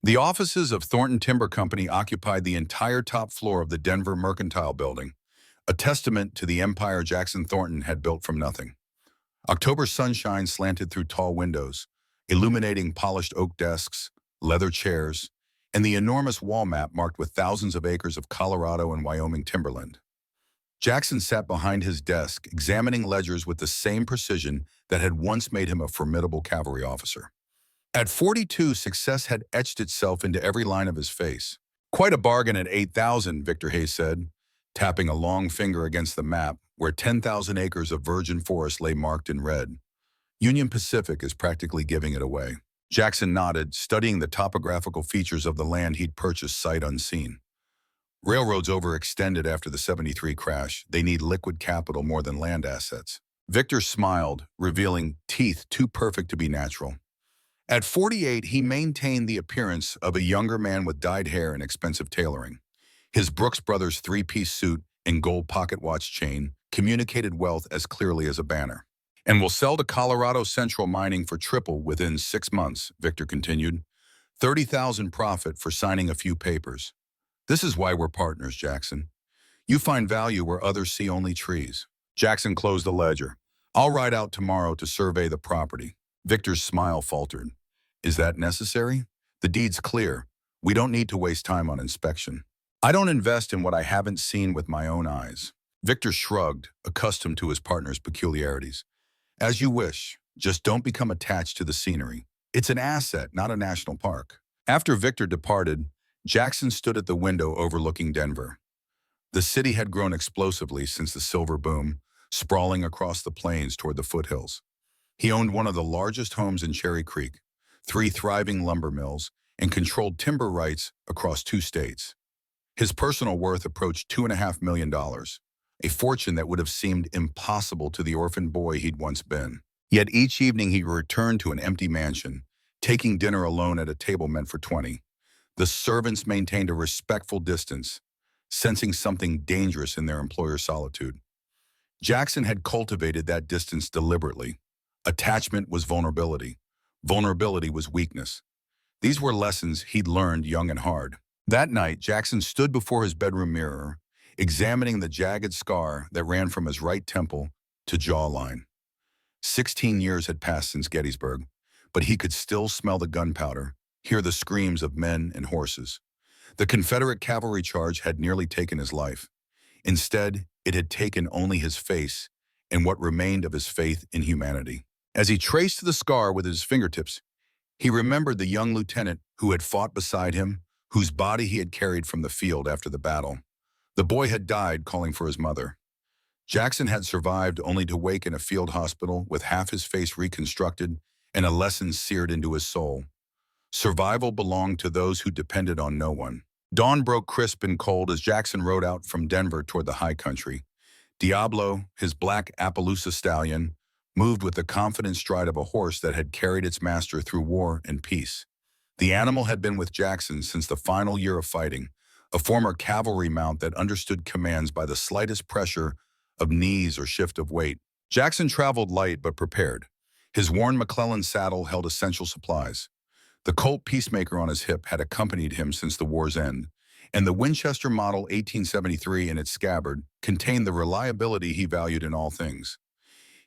The offices of Thornton Timber Company occupied the entire top floor of the Denver Mercantile Building, a testament to the empire Jackson Thornton had built from nothing. October sunshine slanted through tall windows, illuminating polished oak desks, leather chairs, and the enormous wall map marked with thousands of acres of Colorado and Wyoming timberland. Jackson sat behind his desk, examining ledgers with the same precision that had once made him a formidable cavalry officer. At 42, success had etched itself into every line of his face. "Quite a bargain at 8,000, Victor Hayes said, tapping a long finger against the map where 10,000 acres of virgin forest lay marked in red. Union Pacific is practically giving it away. Jackson nodded, studying the topographical features of the land he'd purchased sight unseen. Railroads overextended after the '73 crash. They need liquid capital more than land assets. Victor smiled, revealing teeth too perfect to be natural. At 48, he maintained the appearance of a younger man with dyed hair and expensive tailoring. His Brooks Brothers three-piece suit and gold pocket watch chain communicated wealth as clearly as a banner. "And will sell to Colorado Central Mining for triple within 6 months," Victor continued. 30,000 profit for signing a few papers. "This is why we're partners, Jackson. You find value where others see only trees." Jackson closed the ledger. "I'll ride out tomorrow to survey the property." Victor's smile faltered. "Is that necessary? The deed's clear. We don't need to waste time on inspection." "I don't invest in what I haven't seen with my own eyes." Victor shrugged, accustomed to his partner's peculiarities. "As you wish. Just don't become attached to the scenery. It's an asset, not a national park." After Victor departed, Jackson stood at the window overlooking Denver. The city had grown explosively since the silver boom, sprawling across the plains toward the foothills. He owned one of the largest homes in Cherry Creek, 3 thriving lumber mills, and controlled timber rights across 2 states. His personal worth approached $2.5 million, a fortune that would have seemed impossible to the orphan boy he'd once been. Yet each evening he returned to an empty mansion, taking dinner alone at a table meant for 20. The servants maintained a respectful distance, sensing something dangerous in their employer's solitude. Jackson had cultivated that distance deliberately. Attachment was vulnerability. Vulnerability was weakness. These were lessons he'd learned young and hard. That night, Jackson stood before his bedroom mirror, examining the jagged scar that ran from his right temple to jawline. 16 years had passed since Gettysburg, but he could still smell the gunpowder, hear the screams of men and horses. The Confederate cavalry charge had nearly taken his life. Instead, it had taken only his face and what remained of his faith in humanity. As he traced the scar with his fingertips, he remembered the young lieutenant who had fought beside him, whose body he had carried from the field after the battle. The boy had died calling for his mother. Jackson had survived only to wake in a field hospital with half his face reconstructed and a lesson seared into his soul. Survival belonged to those who depended on no one. Dawn broke crisp and cold as Jackson rode out from Denver toward the high country. Diablo, his black Appaloosa stallion, moved with the confident stride of a horse that had carried its master through war and peace. The animal had been with Jackson since the final year of fighting, a former cavalry mount that understood commands by the slightest pressure of knees or shift of weight. Jackson traveled light but prepared. His worn McClellan saddle held essential supplies. The Colt Peacemaker on his hip had accompanied him since the war's end, and the Winchester Model 1873 in its scabbard contained the reliability he valued in all things.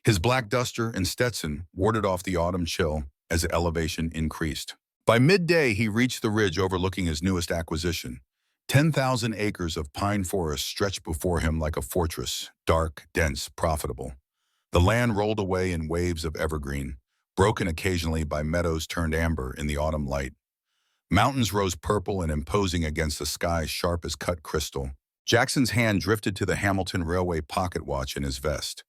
His black duster and Stetson warded off the autumn chill as the elevation increased. By midday, he reached the ridge overlooking his newest acquisition. 10,000 acres of pine forest stretched before him like a fortress, dark, dense, profitable. The land rolled away in waves of evergreen, broken occasionally by meadows turned amber in the autumn light. Mountains rose purple and imposing against a sky sharp as cut crystal. Jackson's hand drifted to the Hamilton Railway pocket watch in his vest.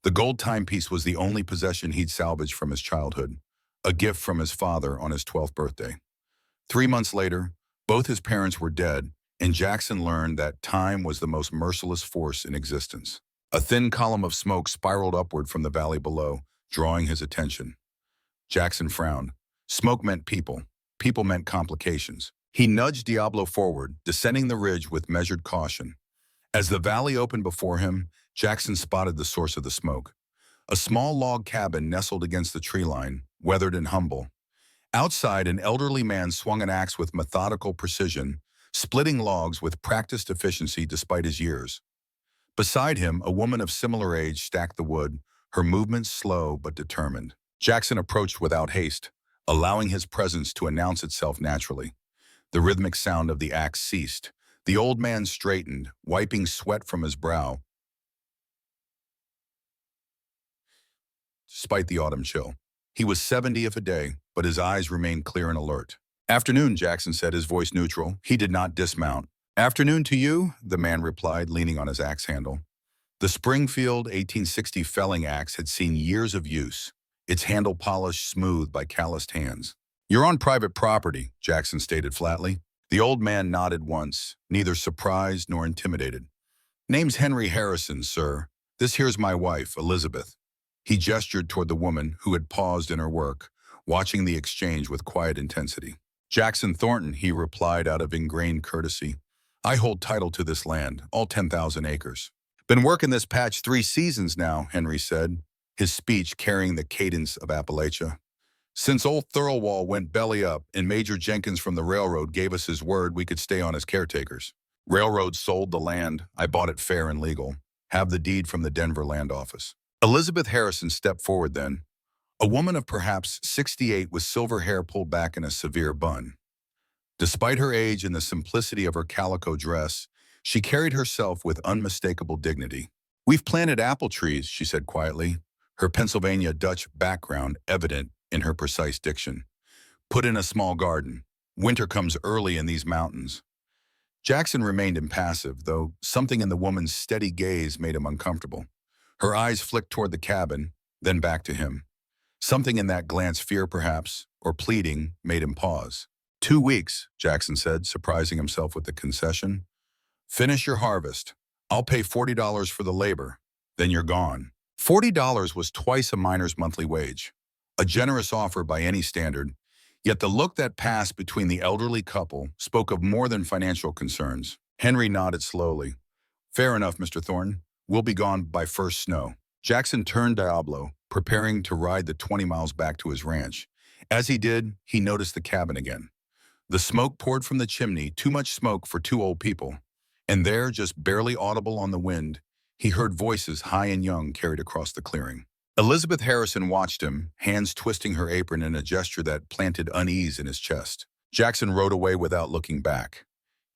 The gold timepiece was the only possession he'd salvaged from his childhood, a gift from his father on his 12th birthday. 3 months later, both his parents were dead, and Jackson learned that time was the most merciless force in existence. A thin column of smoke spiraled upward from the valley below, drawing his attention. Jackson frowned. Smoke meant people. People meant complications. He nudged Diablo forward, descending the ridge with measured caution. As the valley opened before him, Jackson spotted the source of the smoke. A small log cabin nestled against the tree line, weathered and humble. Outside, an elderly man swung an axe with methodical precision, splitting logs with practiced efficiency despite his years. Beside him, a woman of similar age stacked the wood, her movements slow but determined. Jackson approached without haste, allowing his presence to announce itself naturally. The rhythmic sound of the axe ceased. The old man straightened, wiping sweat from his brow, despite the autumn chill. He was 70th a day, but his eyes remained clear and alert. "Afternoon," Jackson said, his voice neutral. He did not dismount. "Afternoon to you," the man replied, leaning on his axe handle. The Springfield 1860 felling axe had seen years of use, its handle polished smooth by calloused hands. "You're on private property," Jackson stated flatly. The old man nodded once, neither surprised nor intimidated. "Name's Henry Harrison, sir. This here's my wife, Elizabeth." He gestured toward the woman who had paused in her work, watching the exchange with quiet intensity. "Jackson Thornton," he replied out of ingrained courtesy. "I hold title to this land, all 10,000 acres." "Been working this patch 3 seasons now," Henry said, his speech carrying the cadence of Appalachia. "Since old Thirlwall went belly up and Major Jenkins from the railroad gave us his word we could stay on as caretakers. Railroad sold the land. I bought it fair and legal. Have the deed from the Denver land office." Elizabeth Harrison stepped forward then, a woman of perhaps 68 with silver hair pulled back in a severe bun. Despite her age and the simplicity of her calico dress, she carried herself with unmistakable dignity. "We've planted apple trees," she said quietly, her Pennsylvania Dutch background evident in her precise diction. "Put in a small garden. Winter comes early in these mountains." Jackson remained impassive, though something in the woman's steady gaze made him uncomfortable. Her eyes flicked toward the cabin, then back to him. Something in that glance, fear perhaps, or pleading, made him pause. 2 weeks, Jackson said, surprising himself with the concession. "Finish your harvest. I'll pay $40 for the labor. Then you're gone." $40 was twice a miner's monthly wage, a generous offer by any standard, yet the look that passed between the elderly couple spoke of more than financial concerns. Henry nodded slowly. "Fair enough, Mr. Thornton. We'll be gone by first snow." Jackson turned Diablo, preparing to ride the 20 miles back to his ranch. As he did, he noticed the cabin again. The smoke poured from the chimney, too much smoke for 2 old people. And there, just barely audible on the wind, he heard voices high and young carried across the clearing. Elizabeth Harrison watched him, hands twisting her apron in a gesture that planted unease in his chest. Jackson rode away without looking back.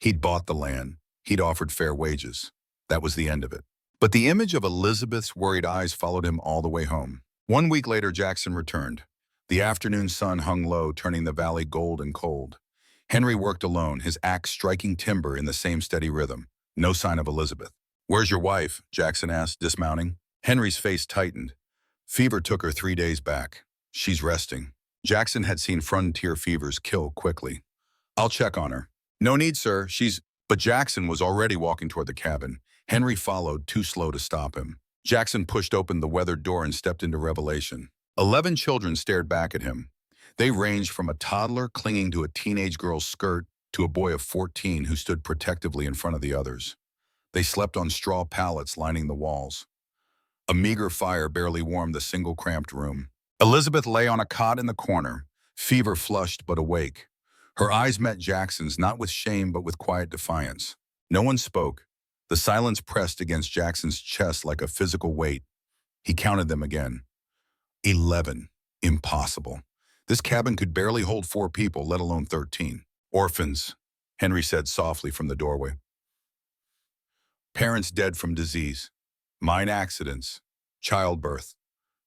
He'd bought the land. He'd offered fair wages. That was the end of it. But the image of Elizabeth's worried eyes followed him all the way home. 1 week later, Jackson returned. The afternoon sun hung low, turning the valley gold and cold. Henry worked alone, his axe striking timber in the same steady rhythm. No sign of Elizabeth. "Where's your wife?" Jackson asked, dismounting. Henry's face tightened. "Fever took her 3 days back. She's resting." Jackson had seen frontier fevers kill quickly. "I'll check on her." "No need, sir. She's—" But Jackson was already walking toward the cabin. Henry followed, too slow to stop him. Jackson pushed open the weathered door and stepped into revelation. 11 children stared back at him. They ranged from a toddler clinging to a teenage girl's skirt to a boy of 14 who stood protectively in front of the others. They slept on straw pallets lining the walls. A meager fire barely warmed the single cramped room. Elizabeth lay on a cot in the corner, fever flushed but awake. Her eyes met Jackson's, not with shame but with quiet defiance. No one spoke. The silence pressed against Jackson's chest like a physical weight. He counted them again. 11. Impossible. This cabin could barely hold 4 people, let alone 13. "Orphans," Henry said softly from the doorway. "Parents dead from disease. Mine accidents. Childbirth.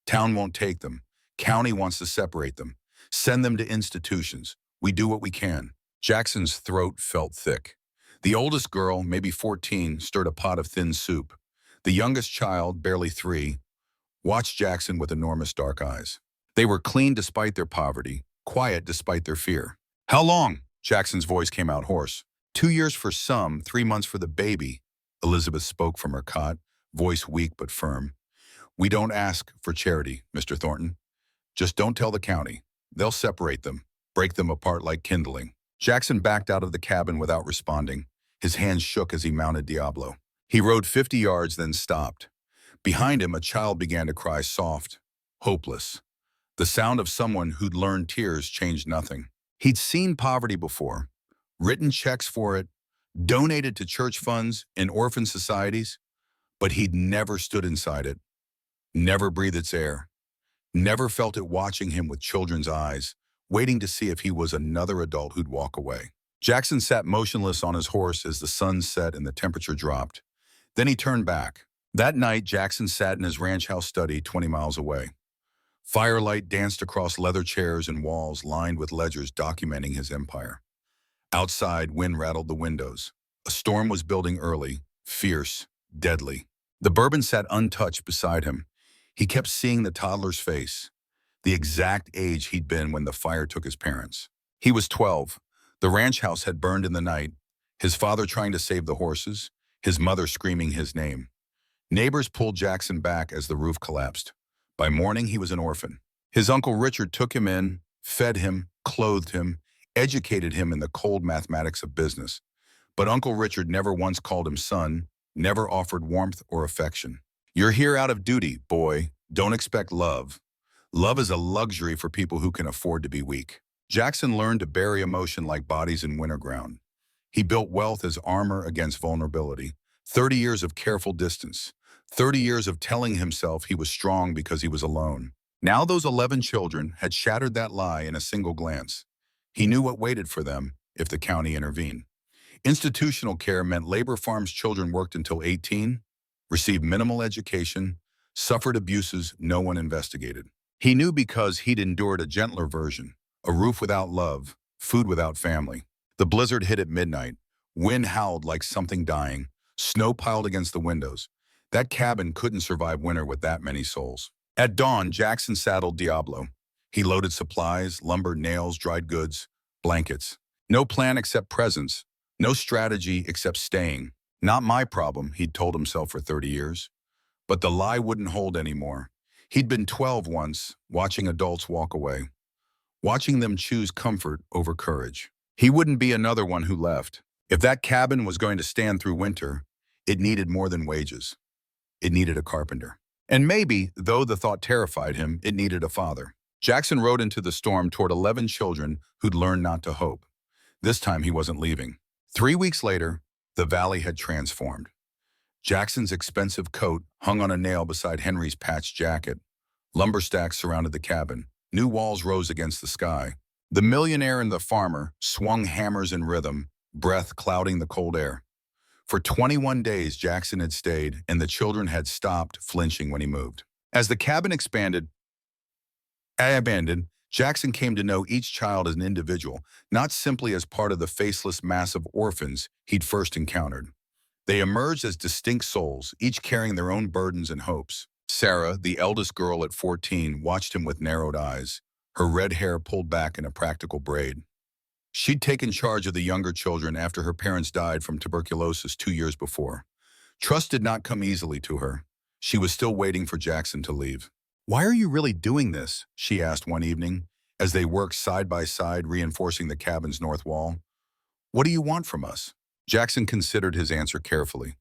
Town won't take them. County wants to separate them. Send them to institutions. We do what we can." Jackson's throat felt thick. The oldest girl, maybe 14, stirred a pot of thin soup. The youngest child, barely 3, watched Jackson with enormous dark eyes. They were clean despite their poverty, quiet despite their fear. "How long?" Jackson's voice came out hoarse. 2 years for some, 3 months for the baby." Elizabeth spoke from her cot, voice weak but firm. "We don't ask for charity, Mr. Thornton. Just don't tell the county. They'll separate them, break them apart like kindling." Jackson backed out of the cabin without responding. His hands shook as he mounted Diablo. He rode 50 yards, then stopped. Behind him, a child began to cry soft, hopeless. The sound of someone who'd learned tears changed nothing. He'd seen poverty before, written checks for it, donated to church funds and orphan societies, but he'd never stood inside it, never breathed its air, never felt it watching him with children's eyes, waiting to see if he was another adult who'd walk away. Jackson sat motionless on his horse as the sun set and the temperature dropped. Then he turned back. That night, Jackson sat in his ranch house study 20 miles away. Firelight danced across leather chairs and walls lined with ledgers documenting his empire. Outside, wind rattled the windows. A storm was building early, fierce, deadly. The bourbon sat untouched beside him. He kept seeing the toddler's face, the exact age he'd been when the fire took his parents. He was 12. The ranch house had burned in the night, his father trying to save the horses, his mother screaming his name. Neighbors pulled Jackson back as the roof collapsed. By morning, he was an orphan. His uncle Richard took him in, fed him, clothed him, educated him in the cold mathematics of business. But Uncle Richard never once called him son, never offered warmth or affection. You're here out of duty, boy. Don't expect love. Love is a luxury for people who can afford to be weak. Jackson learned to bury emotion like bodies in winter ground. He built wealth as armor against vulnerability. 30 years of careful distance. 30 years of telling himself he was strong because he was alone. Now those 11 children had shattered that lie in a single glance. He knew what waited for them if the county intervened. Institutional care meant labor farms children worked until 18, received minimal education, suffered abuses no one investigated. He knew because he'd endured a gentler version, a roof without love, food without family. The blizzard hit at midnight. Wind howled like something dying. Snow piled against the windows. That cabin couldn't survive winter with that many souls. At dawn, Jackson saddled Diablo. He loaded supplies, lumber, nails, dried goods, blankets. No plan except presence. No strategy except staying. Not my problem, he'd told himself for 30 years. But the lie wouldn't hold anymore. He'd been 12 once, watching adults walk away. Watching them choose comfort over courage. He wouldn't be another one who left. If that cabin was going to stand through winter, it needed more than wages. It needed a carpenter. And maybe, though the thought terrified him, it needed a father. Jackson rode into the storm toward 11 children who'd learned not to hope. This time he wasn't leaving. 3 weeks later, the valley had transformed. Jackson's expensive coat hung on a nail beside Henry's patched jacket. Lumber stacks surrounded the cabin. New walls rose against the sky. The millionaire and the farmer swung hammers in rhythm, breath clouding the cold air. For 21 days, Jackson had stayed, and the children had stopped flinching when he moved. As the cabin abandoned, Jackson came to know each child as an individual, not simply as part of the faceless mass of orphans he'd first encountered. They emerged as distinct souls, each carrying their own burdens and hopes. Sarah, the eldest girl at 14, watched him with narrowed eyes, her red hair pulled back in a practical braid. She'd taken charge of the younger children after her parents died from tuberculosis 2 years before. Trust did not come easily to her. She was still waiting for Jackson to leave. "Why are you really doing this?" she asked one evening, as they worked side by side reinforcing the cabin's north wall. "What do you want from us?" Jackson considered his answer carefully.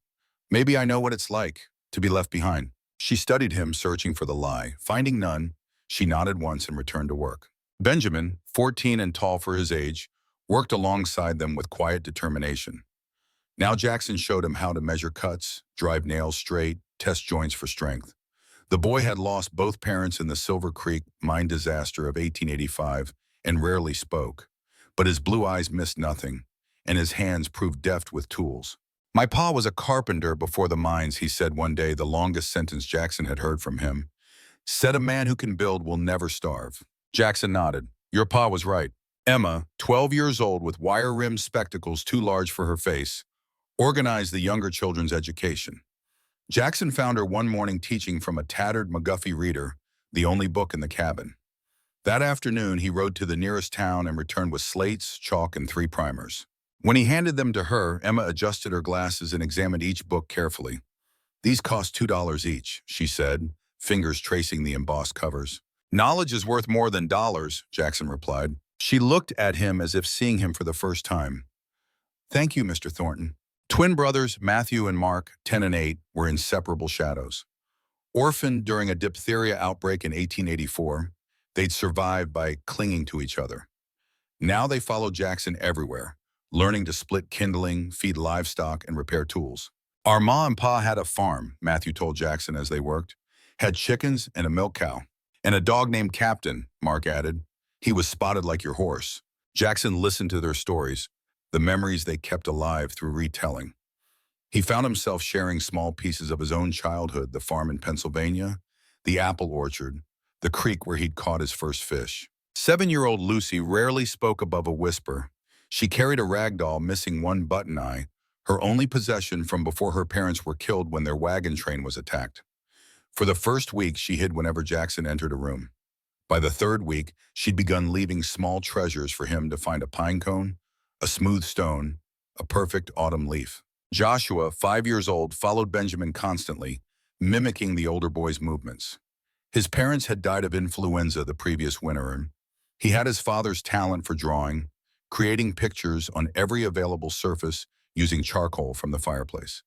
"Maybe I know what it's like to be left behind." She studied him, searching for the lie. Finding none, she nodded once and returned to work. Benjamin, 14 and tall for his age, worked alongside them with quiet determination. Now Jackson showed him how to measure cuts, drive nails straight, test joints for strength. The boy had lost both parents in the Silver Creek mine disaster of 1885 and rarely spoke, but his blue eyes missed nothing, and his hands proved deft with tools. "My pa was a carpenter before the mines," he said one day, the longest sentence Jackson had heard from him. "Said a man who can build will never starve." Jackson nodded. Your pa was right. Emma, 12 years old with wire-rimmed spectacles too large for her face, organized the younger children's education. Jackson found her one morning teaching from a tattered McGuffey reader, the only book in the cabin. That afternoon, he rode to the nearest town and returned with slates, chalk, and 3 primers. When he handed them to her, Emma adjusted her glasses and examined each book carefully. "These cost $2 each," she said, fingers tracing the embossed covers. "Knowledge is worth more than dollars," Jackson replied. She looked at him as if seeing him for the first time. "Thank you, Mr. Thornton." Twin brothers, Matthew and Mark, 10 and 8, were inseparable shadows. Orphaned during a diphtheria outbreak in 1884, They'd survived by clinging to each other. Now they followed Jackson everywhere, learning to split kindling, feed livestock, and repair tools. Our ma and pa had a farm, Matthew told Jackson as they worked. Had chickens and a milk cow. And a dog named Captain, Mark added. He was spotted like your horse. Jackson listened to their stories, the memories they kept alive through retelling. He found himself sharing small pieces of his own childhood, the farm in Pennsylvania, the apple orchard, the creek where he'd caught his first fish. 7-year-old Lucy rarely spoke above a whisper. She carried a rag doll missing one button eye, her only possession from before her parents were killed when their wagon train was attacked. For the first week, she hid whenever Jackson entered a room. By the third week, she'd begun leaving small treasures for him to find: a pine cone, a smooth stone, a perfect autumn leaf. Joshua, 5 years old, followed Benjamin constantly, mimicking the older boy's movements. His parents had died of influenza the previous winter, and he had his father's talent for drawing, creating pictures on every available surface using charcoal from the fireplace.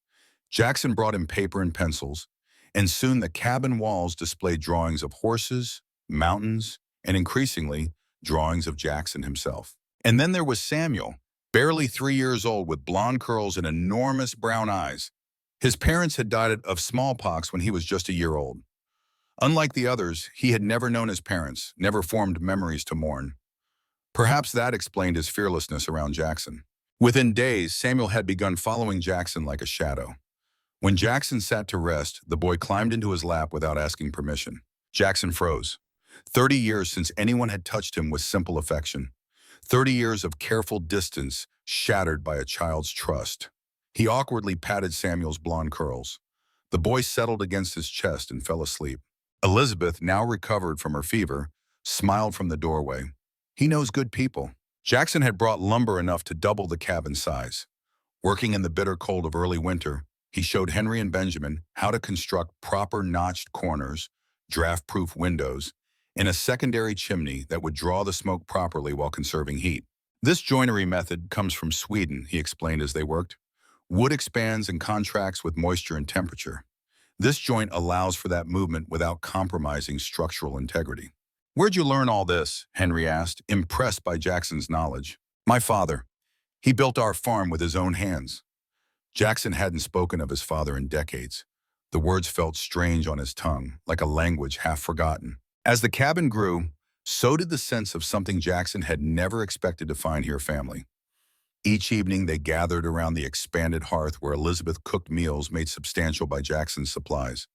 Jackson brought him paper and pencils, and soon the cabin walls displayed drawings of horses, mountains, and increasingly, drawings of Jackson himself. And then there was Samuel, barely 3 years old with blonde curls and enormous brown eyes. His parents had died of smallpox when he was just a year old. Unlike the others, he had never known his parents, never formed memories to mourn. Perhaps that explained his fearlessness around Jackson. Within days, Samuel had begun following Jackson like a shadow. When Jackson sat to rest, the boy climbed into his lap without asking permission. Jackson froze. 30 years since anyone had touched him with simple affection. 30 years of careful distance shattered by a child's trust. He awkwardly patted Samuel's blonde curls. The boy settled against his chest and fell asleep. Elizabeth, now recovered from her fever, smiled from the doorway. He knows good people. Jackson had brought lumber enough to double the cabin size. Working in the bitter cold of early winter, he showed Henry and Benjamin how to construct proper notched corners, draft-proof windows, and a secondary chimney that would draw the smoke properly while conserving heat. This joinery method comes from Sweden, he explained as they worked. Wood expands and contracts with moisture and temperature. This joint allows for that movement without compromising structural integrity. "Where'd you learn all this?" Henry asked, impressed by Jackson's knowledge. "My father. He built our farm with his own hands." Jackson hadn't spoken of his father in decades. The words felt strange on his tongue, like a language half forgotten. As the cabin grew, so did the sense of something Jackson had never expected to find here: family. Each evening they gathered around the expanded hearth where Elizabeth cooked meals made substantial by Jackson's supplies.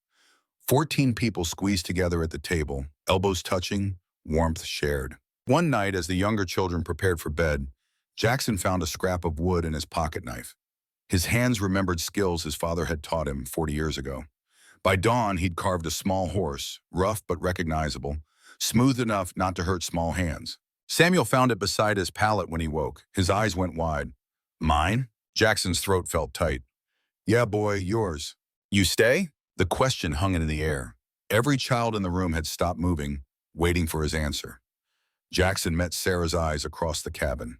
14 people squeezed together at the table, elbows touching, warmth shared. One night, as the younger children prepared for bed, Jackson found a scrap of wood and his pocket knife. His hands remembered skills his father had taught him 40 years ago. By dawn, he'd carved a small horse, rough but recognizable, smooth enough not to hurt small hands. Samuel found it beside his pallet when he woke. His eyes went wide. "Mine?" Jackson's throat felt tight. "Yeah, boy, yours." "You stay?" The question hung in the air. Every child in the room had stopped moving, waiting for his answer. Jackson met Sarah's eyes across the cabin.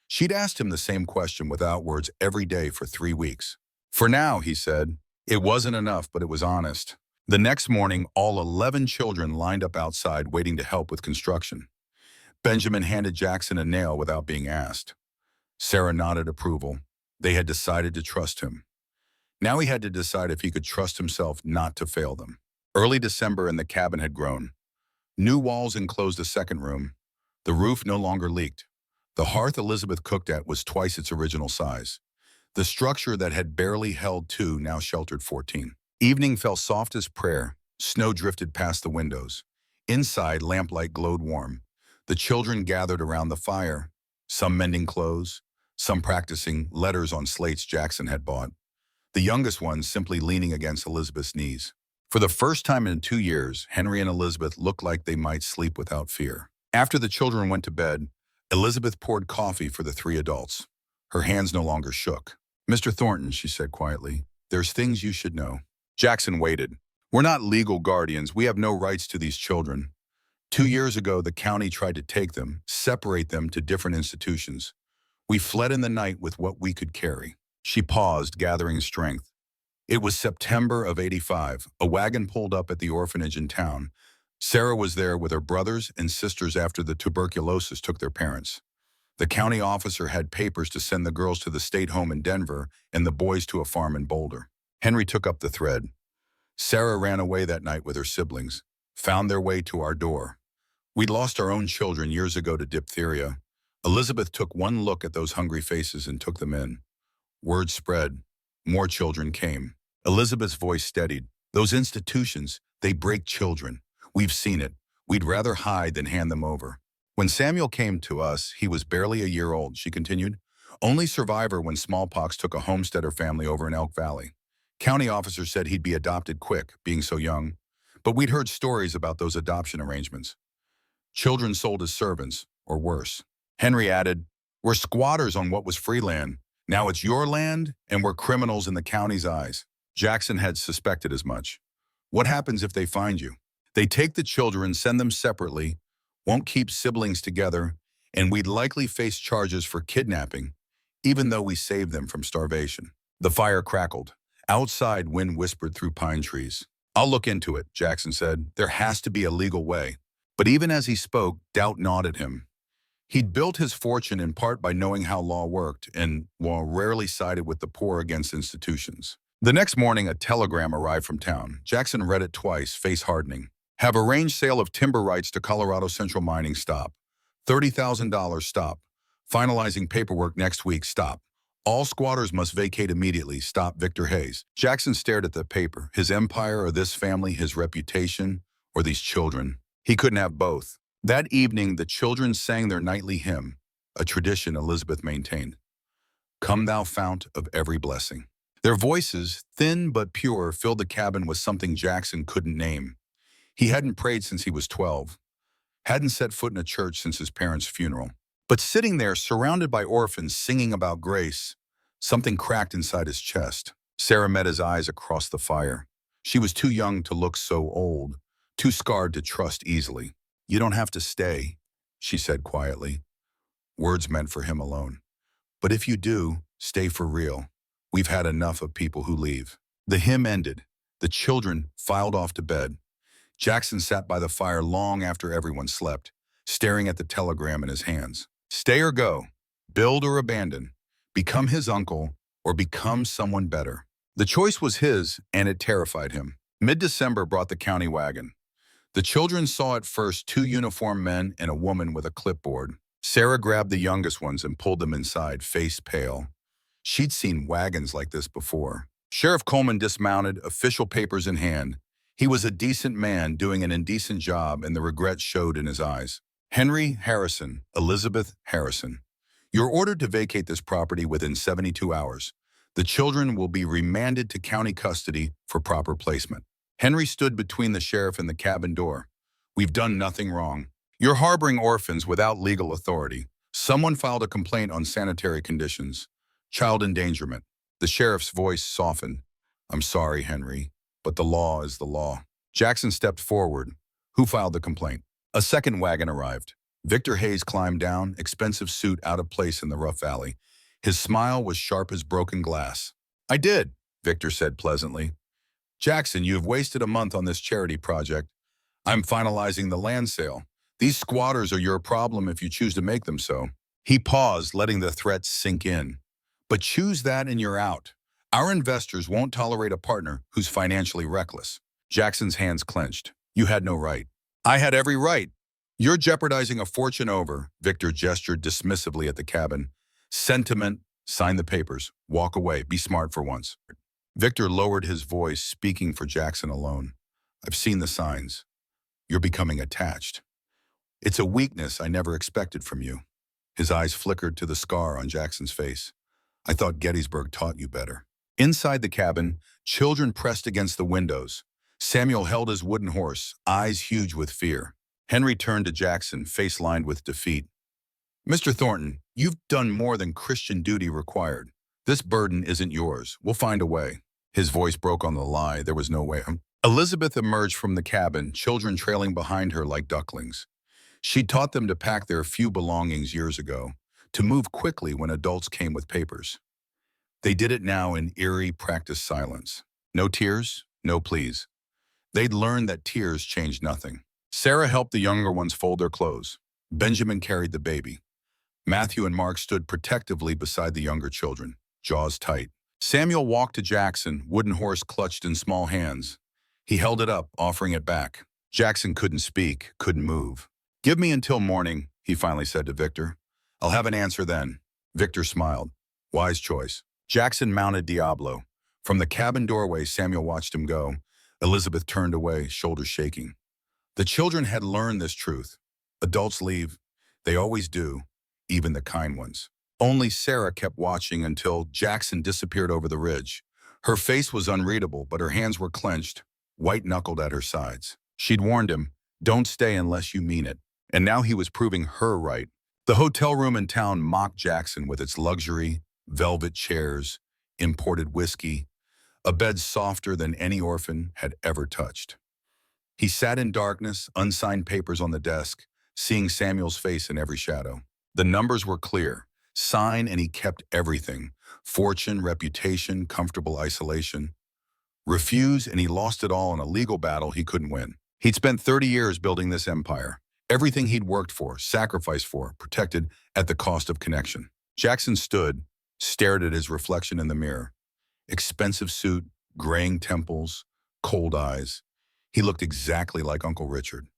She'd asked him the same question without words every day for 3 weeks. "For now," he said. It wasn't enough, but it was honest. The next morning, all 11 children lined up outside waiting to help with construction. Benjamin handed Jackson a nail without being asked. Sarah nodded approval. They had decided to trust him. Now he had to decide if he could trust himself not to fail them. Early December and the cabin had grown. New walls enclosed a second room. The roof no longer leaked. The hearth Elizabeth cooked at was twice its original size. The structure that had barely held 2 now sheltered 14. Evening fell soft as prayer. Snow drifted past the windows. Inside, lamplight glowed warm. The children gathered around the fire, some mending clothes, some practicing letters on slates Jackson had bought. The youngest one simply leaning against Elizabeth's knees. For the first time in 2 years, Henry and Elizabeth looked like they might sleep without fear. After the children went to bed, Elizabeth poured coffee for the 3 adults. Her hands no longer shook. "Mr. Thornton," she said quietly, "there's things you should know." Jackson waited. "We're not legal guardians. We have no rights to these children. 2 years ago, the county tried to take them, separate them to different institutions. We fled in the night with what we could carry." She paused, gathering strength. It was September of '85. A wagon pulled up at the orphanage in town. Sarah was there with her brothers and sisters after the tuberculosis took their parents. The county officer had papers to send the girls to the state home in Denver and the boys to a farm in Boulder. Henry took up the thread. Sarah ran away that night with her siblings, found their way to our door. We'd lost our own children years ago to diphtheria. Elizabeth took one look at those hungry faces and took them in. Word spread. More children came. Elizabeth's voice steadied. Those institutions, they break children. We've seen it. We'd rather hide than hand them over. When Samuel came to us, he was barely a year old, she continued. Only survivor when smallpox took a homesteader family over in Elk Valley. County officers said he'd be adopted quick, being so young. But we'd heard stories about those adoption arrangements. Children sold as servants, or worse. Henry added, we're squatters on what was free land. Now it's your land, and we're criminals in the county's eyes. Jackson had suspected as much. What happens if they find you? They take the children, send them separately, won't keep siblings together, and we'd likely face charges for kidnapping, even though we saved them from starvation. The fire crackled. Outside, wind whispered through pine trees. I'll look into it, Jackson said. There has to be a legal way. But even as he spoke, doubt gnawed at him. He'd built his fortune in part by knowing how law worked and, while rarely sided with the poor against institutions. The next morning, a telegram arrived from town. Jackson read it twice, face hardening. Have arranged sale of timber rights to Colorado Central Mining, stop. $30,000, stop. Finalizing paperwork next week, stop. All squatters must vacate immediately, stop. Victor Hayes. Jackson stared at the paper. His empire or this family, his reputation, or these children. He couldn't have both. That evening, the children sang their nightly hymn, a tradition Elizabeth maintained. Come thou fount of every blessing. Their voices, thin but pure, filled the cabin with something Jackson couldn't name. He hadn't prayed since he was 12, hadn't set foot in a church since his parents' funeral. But sitting there, surrounded by orphans singing about grace, something cracked inside his chest. Sarah met his eyes across the fire. She was too young to look so old, too scarred to trust easily. You don't have to stay, she said quietly. Words meant for him alone. But if you do, stay for real. We've had enough of people who leave. The hymn ended. The children filed off to bed. Jackson sat by the fire long after everyone slept, staring at the telegram in his hands. Stay or go, build or abandon, become his uncle or become someone better. The choice was his, and it terrified him. Mid-December brought the county wagon. The children saw at first 2 uniformed men and a woman with a clipboard. Sarah grabbed the youngest ones and pulled them inside, face pale. She'd seen wagons like this before. Sheriff Coleman dismounted, official papers in hand. He was a decent man doing an indecent job, and the regret showed in his eyes. Henry Harrison, Elizabeth Harrison. You're ordered to vacate this property within 72 hours. The children will be remanded to county custody for proper placement. Henry stood between the sheriff and the cabin door. We've done nothing wrong. You're harboring orphans without legal authority. Someone filed a complaint on sanitary conditions. Child endangerment. The sheriff's voice softened. I'm sorry, Henry, but the law is the law. Jackson stepped forward. Who filed the complaint? A second wagon arrived. Victor Hayes climbed down, expensive suit out of place in the rough valley. His smile was sharp as broken glass. I did, Victor said pleasantly. Jackson, you have wasted a month on this charity project. I'm finalizing the land sale. These squatters are your problem if you choose to make them so. He paused, letting the threats sink in. But choose that and you're out. Our investors won't tolerate a partner who's financially reckless. Jackson's hands clenched. You had no right. I had every right. You're jeopardizing a fortune over, Victor gestured dismissively at the cabin. Sentiment, sign the papers, walk away, be smart for once. Victor lowered his voice, speaking for Jackson alone. I've seen the signs. You're becoming attached. It's a weakness I never expected from you. His eyes flickered to the scar on Jackson's face. I thought Gettysburg taught you better. Inside the cabin, children pressed against the windows. Samuel held his wooden horse, eyes huge with fear. Henry turned to Jackson, face lined with defeat. Mr. Thornton, you've done more than Christian duty required. This burden isn't yours. We'll find a way. His voice broke on the lie. There was no way. Elizabeth emerged from the cabin, children trailing behind her like ducklings. She taught them to pack their few belongings years ago, to move quickly when adults came with papers. They did it now in eerie, practiced silence. No tears, no pleas. They'd learned that tears changed nothing. Sarah helped the younger ones fold their clothes. Benjamin carried the baby. Matthew and Mark stood protectively beside the younger children, jaws tight. Samuel walked to Jackson, wooden horse clutched in small hands. He held it up, offering it back. Jackson couldn't speak, couldn't move. "Give me until morning," he finally said to Victor. "I'll have an answer then." Victor smiled. Wise choice. Jackson mounted Diablo. From the cabin doorway, Samuel watched him go. Elizabeth turned away, shoulders shaking. The children had learned this truth. Adults leave. They always do, even the kind ones. Only Sarah kept watching until Jackson disappeared over the ridge. Her face was unreadable, but her hands were clenched, white-knuckled at her sides. She'd warned him, "Don't stay unless you mean it." And now he was proving her right. The hotel room in town mocked Jackson with its luxury, velvet chairs, imported whiskey, a bed softer than any orphan had ever touched. He sat in darkness, unsigned papers on the desk, seeing Samuel's face in every shadow. The numbers were clear. Sign and he kept everything. Fortune, reputation, comfortable isolation. Refuse and he lost it all in a legal battle he couldn't win. He'd spent 30 years building this empire. Everything he'd worked for, sacrificed for, protected at the cost of connection. Jackson stood, stared at his reflection in the mirror. Expensive suit, graying temples, cold eyes. He looked exactly like Uncle Richard.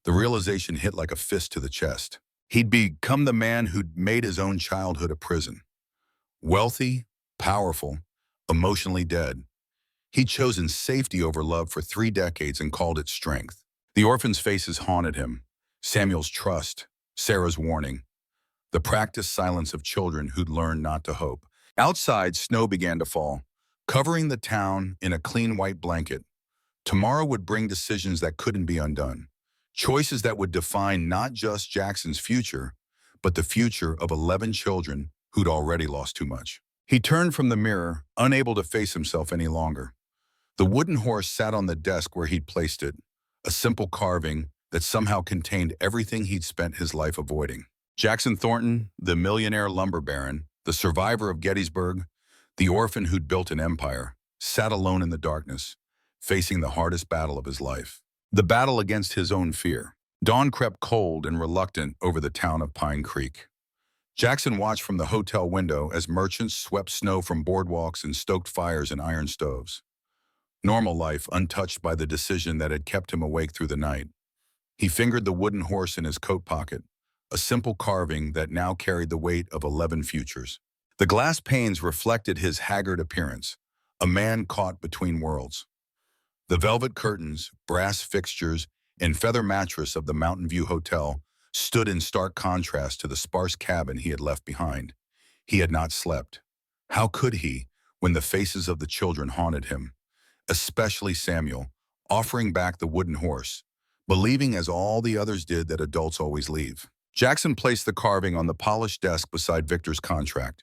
The realization hit like a fist to the chest. He'd become the man who'd made his own childhood a prison. Wealthy, powerful, emotionally dead. He'd chosen safety over love for 3 decades and called it strength. The orphans' faces haunted him. Samuel's trust, Sarah's warning. The practiced silence of children who'd learned not to hope. Outside, snow began to fall, covering the town in a clean white blanket. Tomorrow would bring decisions that couldn't be undone. Choices that would define not just Jackson's future, but the future of 11 children who'd already lost too much. He turned from the mirror, unable to face himself any longer. The wooden horse sat on the desk where he'd placed it, a simple carving that somehow contained everything he'd spent his life avoiding. Jackson Thornton, the millionaire lumber baron, the survivor of Gettysburg, the orphan who'd built an empire, sat alone in the darkness, facing the hardest battle of his life. The battle against his own fear. Dawn crept cold and reluctant over the town of Pine Creek. Jackson watched from the hotel window as merchants swept snow from boardwalks and stoked fires in iron stoves. Normal life untouched by the decision that had kept him awake through the night. He fingered the wooden horse in his coat pocket, a simple carving that now carried the weight of 11 futures. The glass panes reflected his haggard appearance, a man caught between worlds. The velvet curtains, brass fixtures, and feather mattress of the Mountain View Hotel stood in stark contrast to the sparse cabin he had left behind. He had not slept. How could he, when the faces of the children haunted him? Especially Samuel, offering back the wooden horse, believing as all the others did that adults always leave. Jackson placed the carving on the polished desk beside Victor's contract.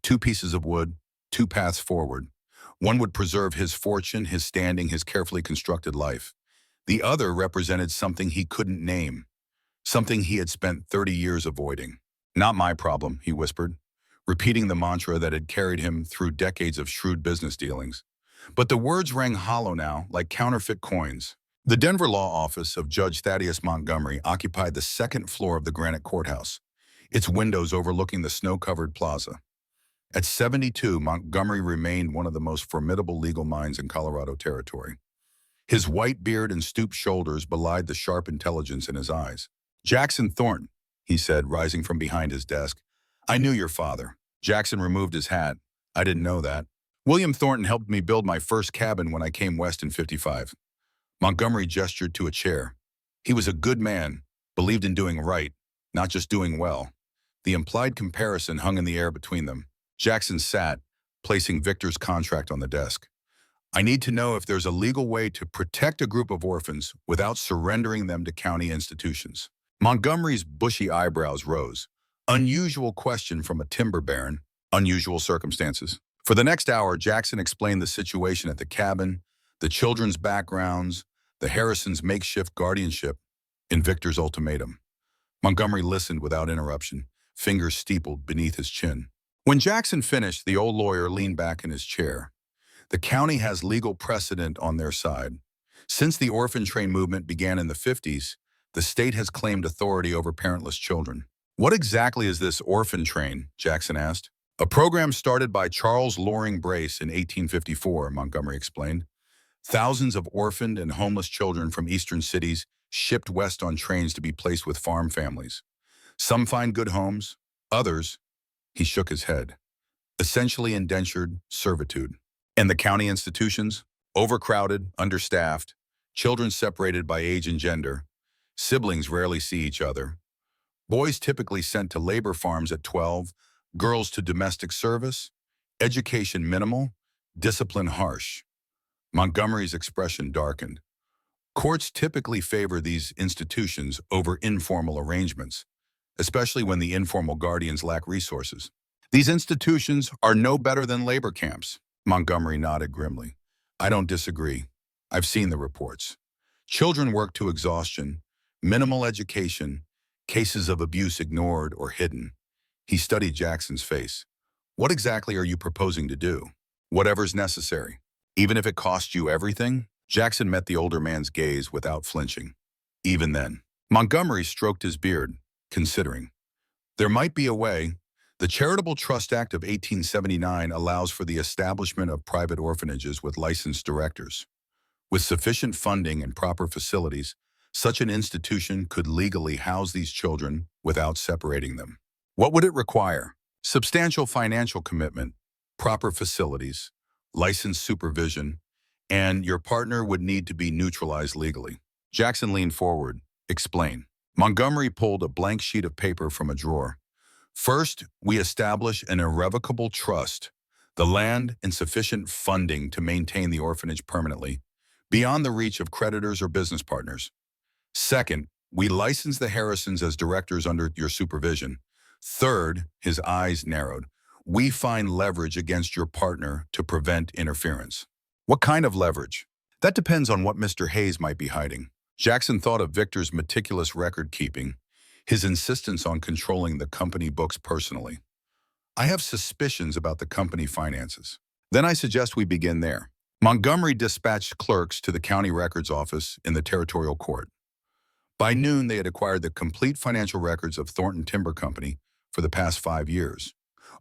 2 pieces of wood, 2 paths forward. One would preserve his fortune, his standing, his carefully constructed life. The other represented something he couldn't name, something he had spent 30 years avoiding. "Not my problem," he whispered, repeating the mantra that had carried him through decades of shrewd business dealings. But the words rang hollow now, like counterfeit coins. The Denver law office of Judge Thaddeus Montgomery occupied the 2nd floor of the granite courthouse, its windows overlooking the snow-covered plaza. At 72, Montgomery remained one of the most formidable legal minds in Colorado territory. His white beard and stooped shoulders belied the sharp intelligence in his eyes. "Jackson Thornton," he said, rising from behind his desk. "I knew your father." Jackson removed his hat. "I didn't know that. William Thornton helped me build my first cabin when I came west in '55. Montgomery gestured to a chair. He was a good man, believed in doing right, not just doing well. The implied comparison hung in the air between them. Jackson sat, placing Victor's contract on the desk. "I need to know if there's a legal way to protect a group of orphans without surrendering them to county institutions." Montgomery's bushy eyebrows rose. Unusual question from a timber baron, unusual circumstances. For the next hour, Jackson explained the situation at the cabin, the children's backgrounds, the Harrisons' makeshift guardianship, and Victor's ultimatum. Montgomery listened without interruption, fingers steepled beneath his chin. When Jackson finished, the old lawyer leaned back in his chair. "The county has legal precedent on their side. Since the orphan train movement began in the '50s, The state has claimed authority over parentless children. What exactly is this orphan train? Jackson asked. A program started by Charles Loring Brace in 1854, Montgomery explained. Thousands of orphaned and homeless children from eastern cities shipped west on trains to be placed with farm families. Some find good homes, others, he shook his head, essentially indentured servitude. And the county institutions? Overcrowded, understaffed, children separated by age and gender, siblings rarely see each other. Boys typically sent to labor farms at 12, girls to domestic service, education minimal, discipline harsh. Montgomery's expression darkened. Courts typically favor these institutions over informal arrangements, especially when the informal guardians lack resources. These institutions are no better than labor camps. Montgomery nodded grimly. I don't disagree. I've seen the reports. Children work to exhaustion, minimal education, cases of abuse ignored or hidden. He studied Jackson's face. What exactly are you proposing to do? Whatever's necessary. Even if it costs you everything? Jackson met the older man's gaze without flinching. Even then. Montgomery stroked his beard, considering. There might be a way. The Charitable Trust Act of 1879 allows for the establishment of private orphanages with licensed directors. With sufficient funding and proper facilities, such an institution could legally house these children without separating them. What would it require? Substantial financial commitment, proper facilities, licensed supervision, and your partner would need to be neutralized legally. Jackson leaned forward. Explain. Montgomery pulled a blank sheet of paper from a drawer. First, we establish an irrevocable trust, the land and sufficient funding to maintain the orphanage permanently, beyond the reach of creditors or business partners. Second, we license the Harrisons as directors under your supervision. Third, his eyes narrowed, we find leverage against your partner to prevent interference. What kind of leverage? That depends on what Mr. Hayes might be hiding. Jackson thought of Victor's meticulous record-keeping, his insistence on controlling the company books personally. I have suspicions about the company finances. Then I suggest we begin there. Montgomery dispatched clerks to the county records office in the territorial court. By noon, they had acquired the complete financial records of Thornton Timber Company for the past 5 years,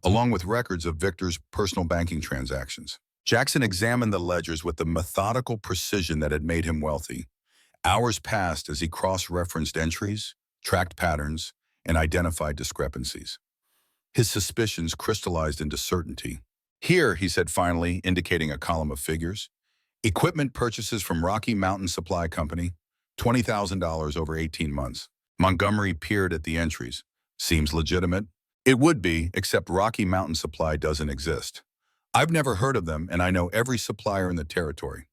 along with records of Victor's personal banking transactions. Jackson examined the ledgers with the methodical precision that had made him wealthy. Hours passed as he cross-referenced entries, tracked patterns, and identified discrepancies. His suspicions crystallized into certainty. Here, he said finally, indicating a column of figures, equipment purchases from Rocky Mountain Supply Company, $20,000 over 18 months. Montgomery peered at the entries. Seems legitimate. It would be, except Rocky Mountain Supply doesn't exist. I've never heard of them, and I know every supplier in the territory.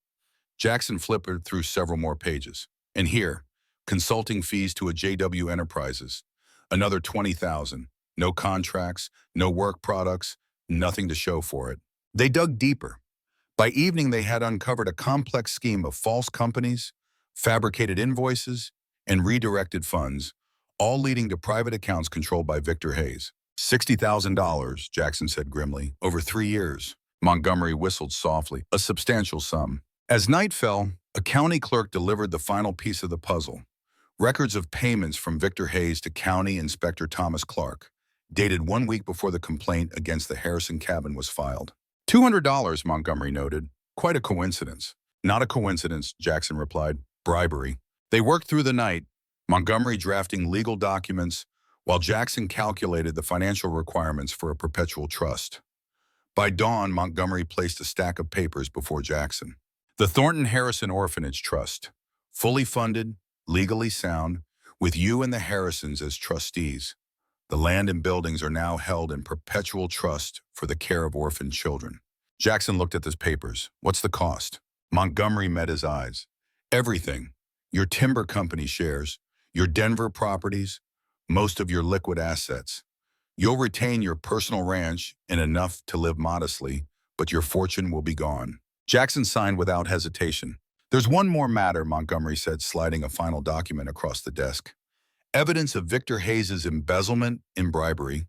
Jackson flipped through several more pages. And here, consulting fees to a JW Enterprises, another $20,000. No contracts, no work products, nothing to show for it. They dug deeper. By evening, they had uncovered a complex scheme of false companies, fabricated invoices, and redirected funds, all leading to private accounts controlled by Victor Hayes. $60,000, Jackson said grimly, over 3 years. Montgomery whistled softly, a substantial sum. As night fell, a county clerk delivered the final piece of the puzzle. Records of payments from Victor Hayes to County Inspector Thomas Clark, dated 1 week before the complaint against the Harrison cabin was filed. $200, Montgomery noted. Quite a coincidence. Not a coincidence, Jackson replied. Bribery. They worked through the night, Montgomery drafting legal documents, while Jackson calculated the financial requirements for a perpetual trust. By dawn, Montgomery placed a stack of papers before Jackson. The Thornton Harrison Orphanage Trust, fully funded, legally sound, with you and the Harrisons as trustees. The land and buildings are now held in perpetual trust for the care of orphaned children. Jackson looked at the papers. What's the cost? Montgomery met his eyes. Everything. Your timber company shares, your Denver properties, most of your liquid assets. You'll retain your personal ranch and enough to live modestly, but your fortune will be gone. Jackson signed without hesitation. There's one more matter, Montgomery said, sliding a final document across the desk. Evidence of Victor Hayes' embezzlement and bribery,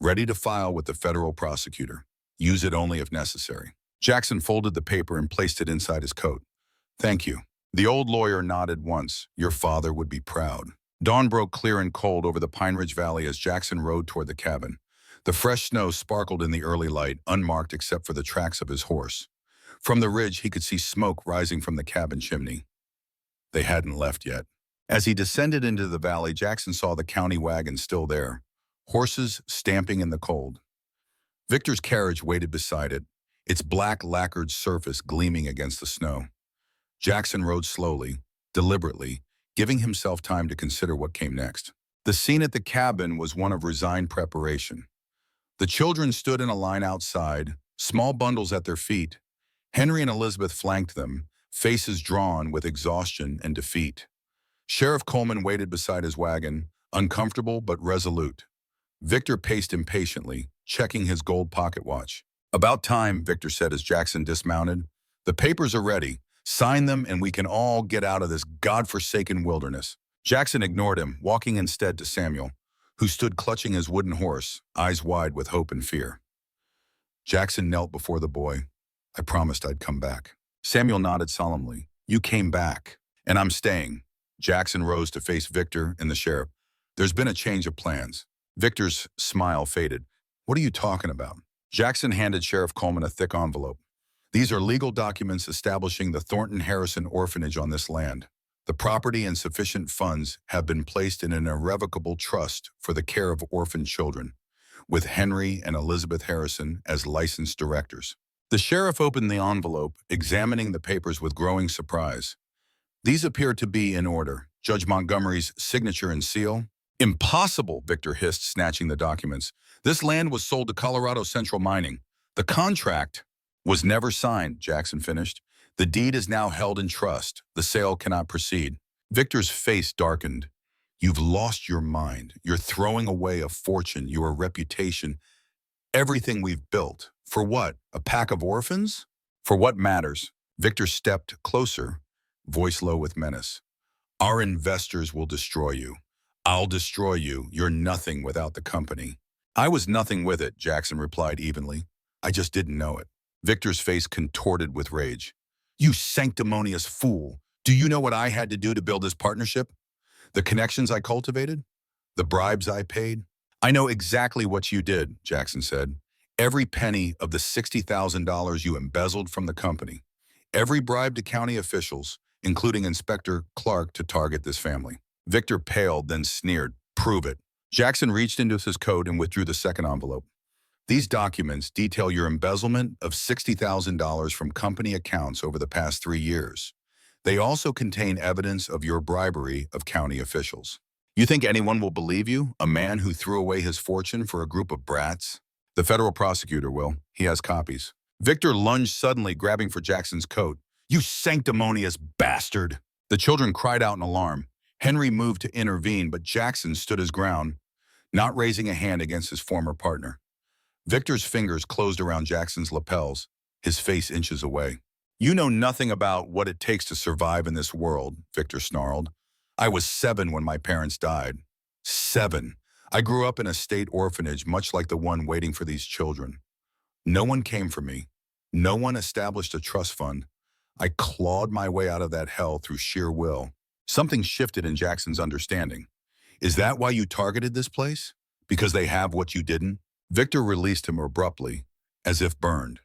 ready to file with the federal prosecutor. Use it only if necessary. Jackson folded the paper and placed it inside his coat. Thank you. The old lawyer nodded once. Your father would be proud. Dawn broke clear and cold over the Pine Ridge Valley as Jackson rode toward the cabin. The fresh snow sparkled in the early light, unmarked except for the tracks of his horse. From the ridge, he could see smoke rising from the cabin chimney. They hadn't left yet. As he descended into the valley, Jackson saw the county wagon still there, horses stamping in the cold. Victor's carriage waited beside it, its black lacquered surface gleaming against the snow. Jackson rode slowly, deliberately, giving himself time to consider what came next. The scene at the cabin was one of resigned preparation. The children stood in a line outside, small bundles at their feet. Henry and Elizabeth flanked them, faces drawn with exhaustion and defeat. Sheriff Coleman waited beside his wagon, uncomfortable but resolute. Victor paced impatiently, checking his gold pocket watch. About time, Victor said as Jackson dismounted. The papers are ready. Sign them and we can all get out of this godforsaken wilderness. Jackson ignored him, walking instead to Samuel, who stood clutching his wooden horse, eyes wide with hope and fear. Jackson knelt before the boy. I promised I'd come back. Samuel nodded solemnly. You came back, and I'm staying. Jackson rose to face Victor and the sheriff. There's been a change of plans. Victor's smile faded. What are you talking about? Jackson handed Sheriff Coleman a thick envelope. These are legal documents establishing the Thornton Harrison orphanage on this land. The property and sufficient funds have been placed in an irrevocable trust for the care of orphan children, with Henry and Elizabeth Harrison as licensed directors. The sheriff opened the envelope, examining the papers with growing surprise. These appear to be in order. Judge Montgomery's signature and seal. Impossible, Victor hissed, snatching the documents. This land was sold to Colorado Central Mining. The contract was never signed, Jackson finished. The deed is now held in trust. The sale cannot proceed. Victor's face darkened. You've lost your mind. You're throwing away a fortune, your reputation, everything we've built. For what? A pack of orphans? For what matters? Victor stepped closer, voice low with menace. Our investors will destroy you. I'll destroy you. You're nothing without the company. I was nothing with it, Jackson replied evenly. I just didn't know it. Victor's face contorted with rage. You sanctimonious fool. Do you know what I had to do to build this partnership? The connections I cultivated? The bribes I paid? I know exactly what you did, Jackson said. Every penny of the $60,000 you embezzled from the company. Every bribe to county officials, including Inspector Clark, to target this family. Victor paled, then sneered. Prove it. Jackson reached into his coat and withdrew the second envelope. These documents detail your embezzlement of $60,000 from company accounts over the past 3 years. They also contain evidence of your bribery of county officials. You think anyone will believe you, a man who threw away his fortune for a group of brats? The federal prosecutor will. He has copies. Victor lunged suddenly, grabbing for Jackson's coat. You sanctimonious bastard! The children cried out in alarm. Henry moved to intervene, but Jackson stood his ground, not raising a hand against his former partner. Victor's fingers closed around Jackson's lapels, his face inches away. You know nothing about what it takes to survive in this world, Victor snarled. I was 7 when my parents died. 7. I grew up in a state orphanage much like the one waiting for these children. No one came for me. No one established a trust fund. I clawed my way out of that hell through sheer will. Something shifted in Jackson's understanding. Is that why you targeted this place? Because they have what you didn't? Victor released him abruptly, as if burned.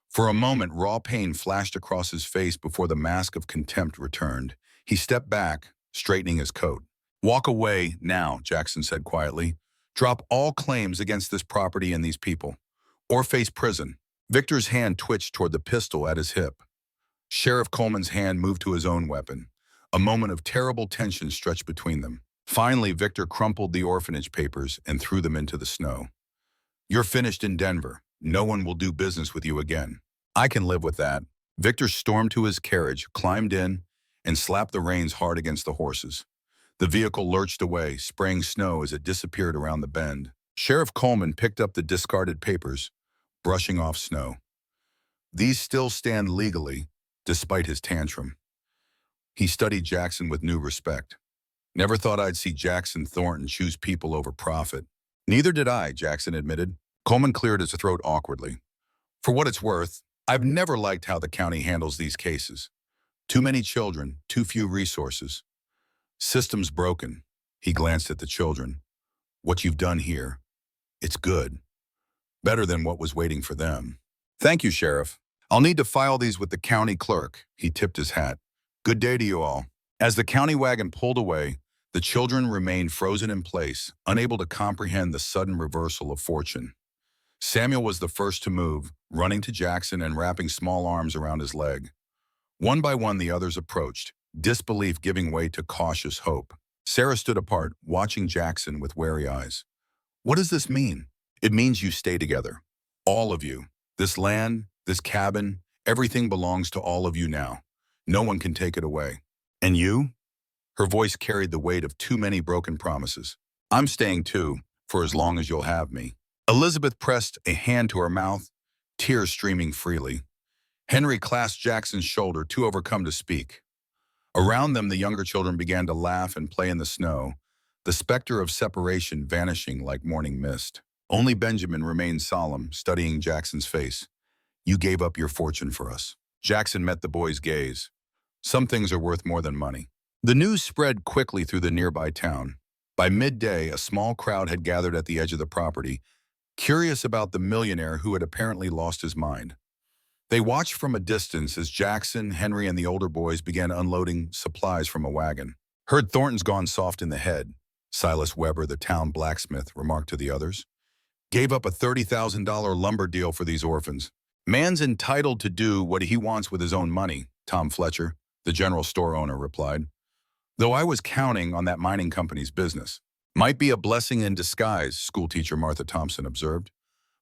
For a moment, raw pain flashed across his face before the mask of contempt returned. He stepped back, straightening his coat. Walk away now, Jackson said quietly. Drop all claims against this property and these people, or face prison. Victor's hand twitched toward the pistol at his hip. Sheriff Coleman's hand moved to his own weapon. A moment of terrible tension stretched between them. Finally, Victor crumpled the orphanage papers and threw them into the snow. You're finished in Denver. No one will do business with you again. I can live with that. Victor stormed to his carriage, climbed in, and slapped the reins hard against the horses. The vehicle lurched away, spraying snow as it disappeared around the bend. Sheriff Coleman picked up the discarded papers, brushing off snow. These still stand legally, despite his tantrum. He studied Jackson with new respect. Never thought I'd see Jackson Thornton choose people over profit. Neither did I, Jackson admitted. Coleman cleared his throat awkwardly. For what it's worth, I've never liked how the county handles these cases. Too many children, too few resources. Systems broken. He glanced at the children. What you've done here, it's good. Better than what was waiting for them. Thank you, Sheriff. I'll need to file these with the county clerk. He tipped his hat. Good day to you all. As the county wagon pulled away, the children remained frozen in place, unable to comprehend the sudden reversal of fortune. Samuel was the first to move, running to Jackson and wrapping small arms around his leg. One by one, the others approached, disbelief giving way to cautious hope. Sarah stood apart, watching Jackson with wary eyes. What does this mean? It means you stay together. All of you. This land, this cabin, everything belongs to all of you now. No one can take it away. And you? Her voice carried the weight of too many broken promises. I'm staying too, for as long as you'll have me. Elizabeth pressed a hand to her mouth, tears streaming freely. Henry clasped Jackson's shoulder, too overcome to speak. Around them, the younger children began to laugh and play in the snow, the specter of separation vanishing like morning mist. Only Benjamin remained solemn, studying Jackson's face. You gave up your fortune for us. Jackson met the boy's gaze. Some things are worth more than money. The news spread quickly through the nearby town. By midday, a small crowd had gathered at the edge of the property, curious about the millionaire who had apparently lost his mind. They watched from a distance as Jackson, Henry, and the older boys began unloading supplies from a wagon. Heard Thornton's gone soft in the head, Silas Weber, the town blacksmith, remarked to the others. Gave up a $30,000 lumber deal for these orphans. Man's entitled to do what he wants with his own money, Tom Fletcher, the general store owner, replied. Though I was counting on that mining company's business. Might be a blessing in disguise, schoolteacher Martha Thompson observed.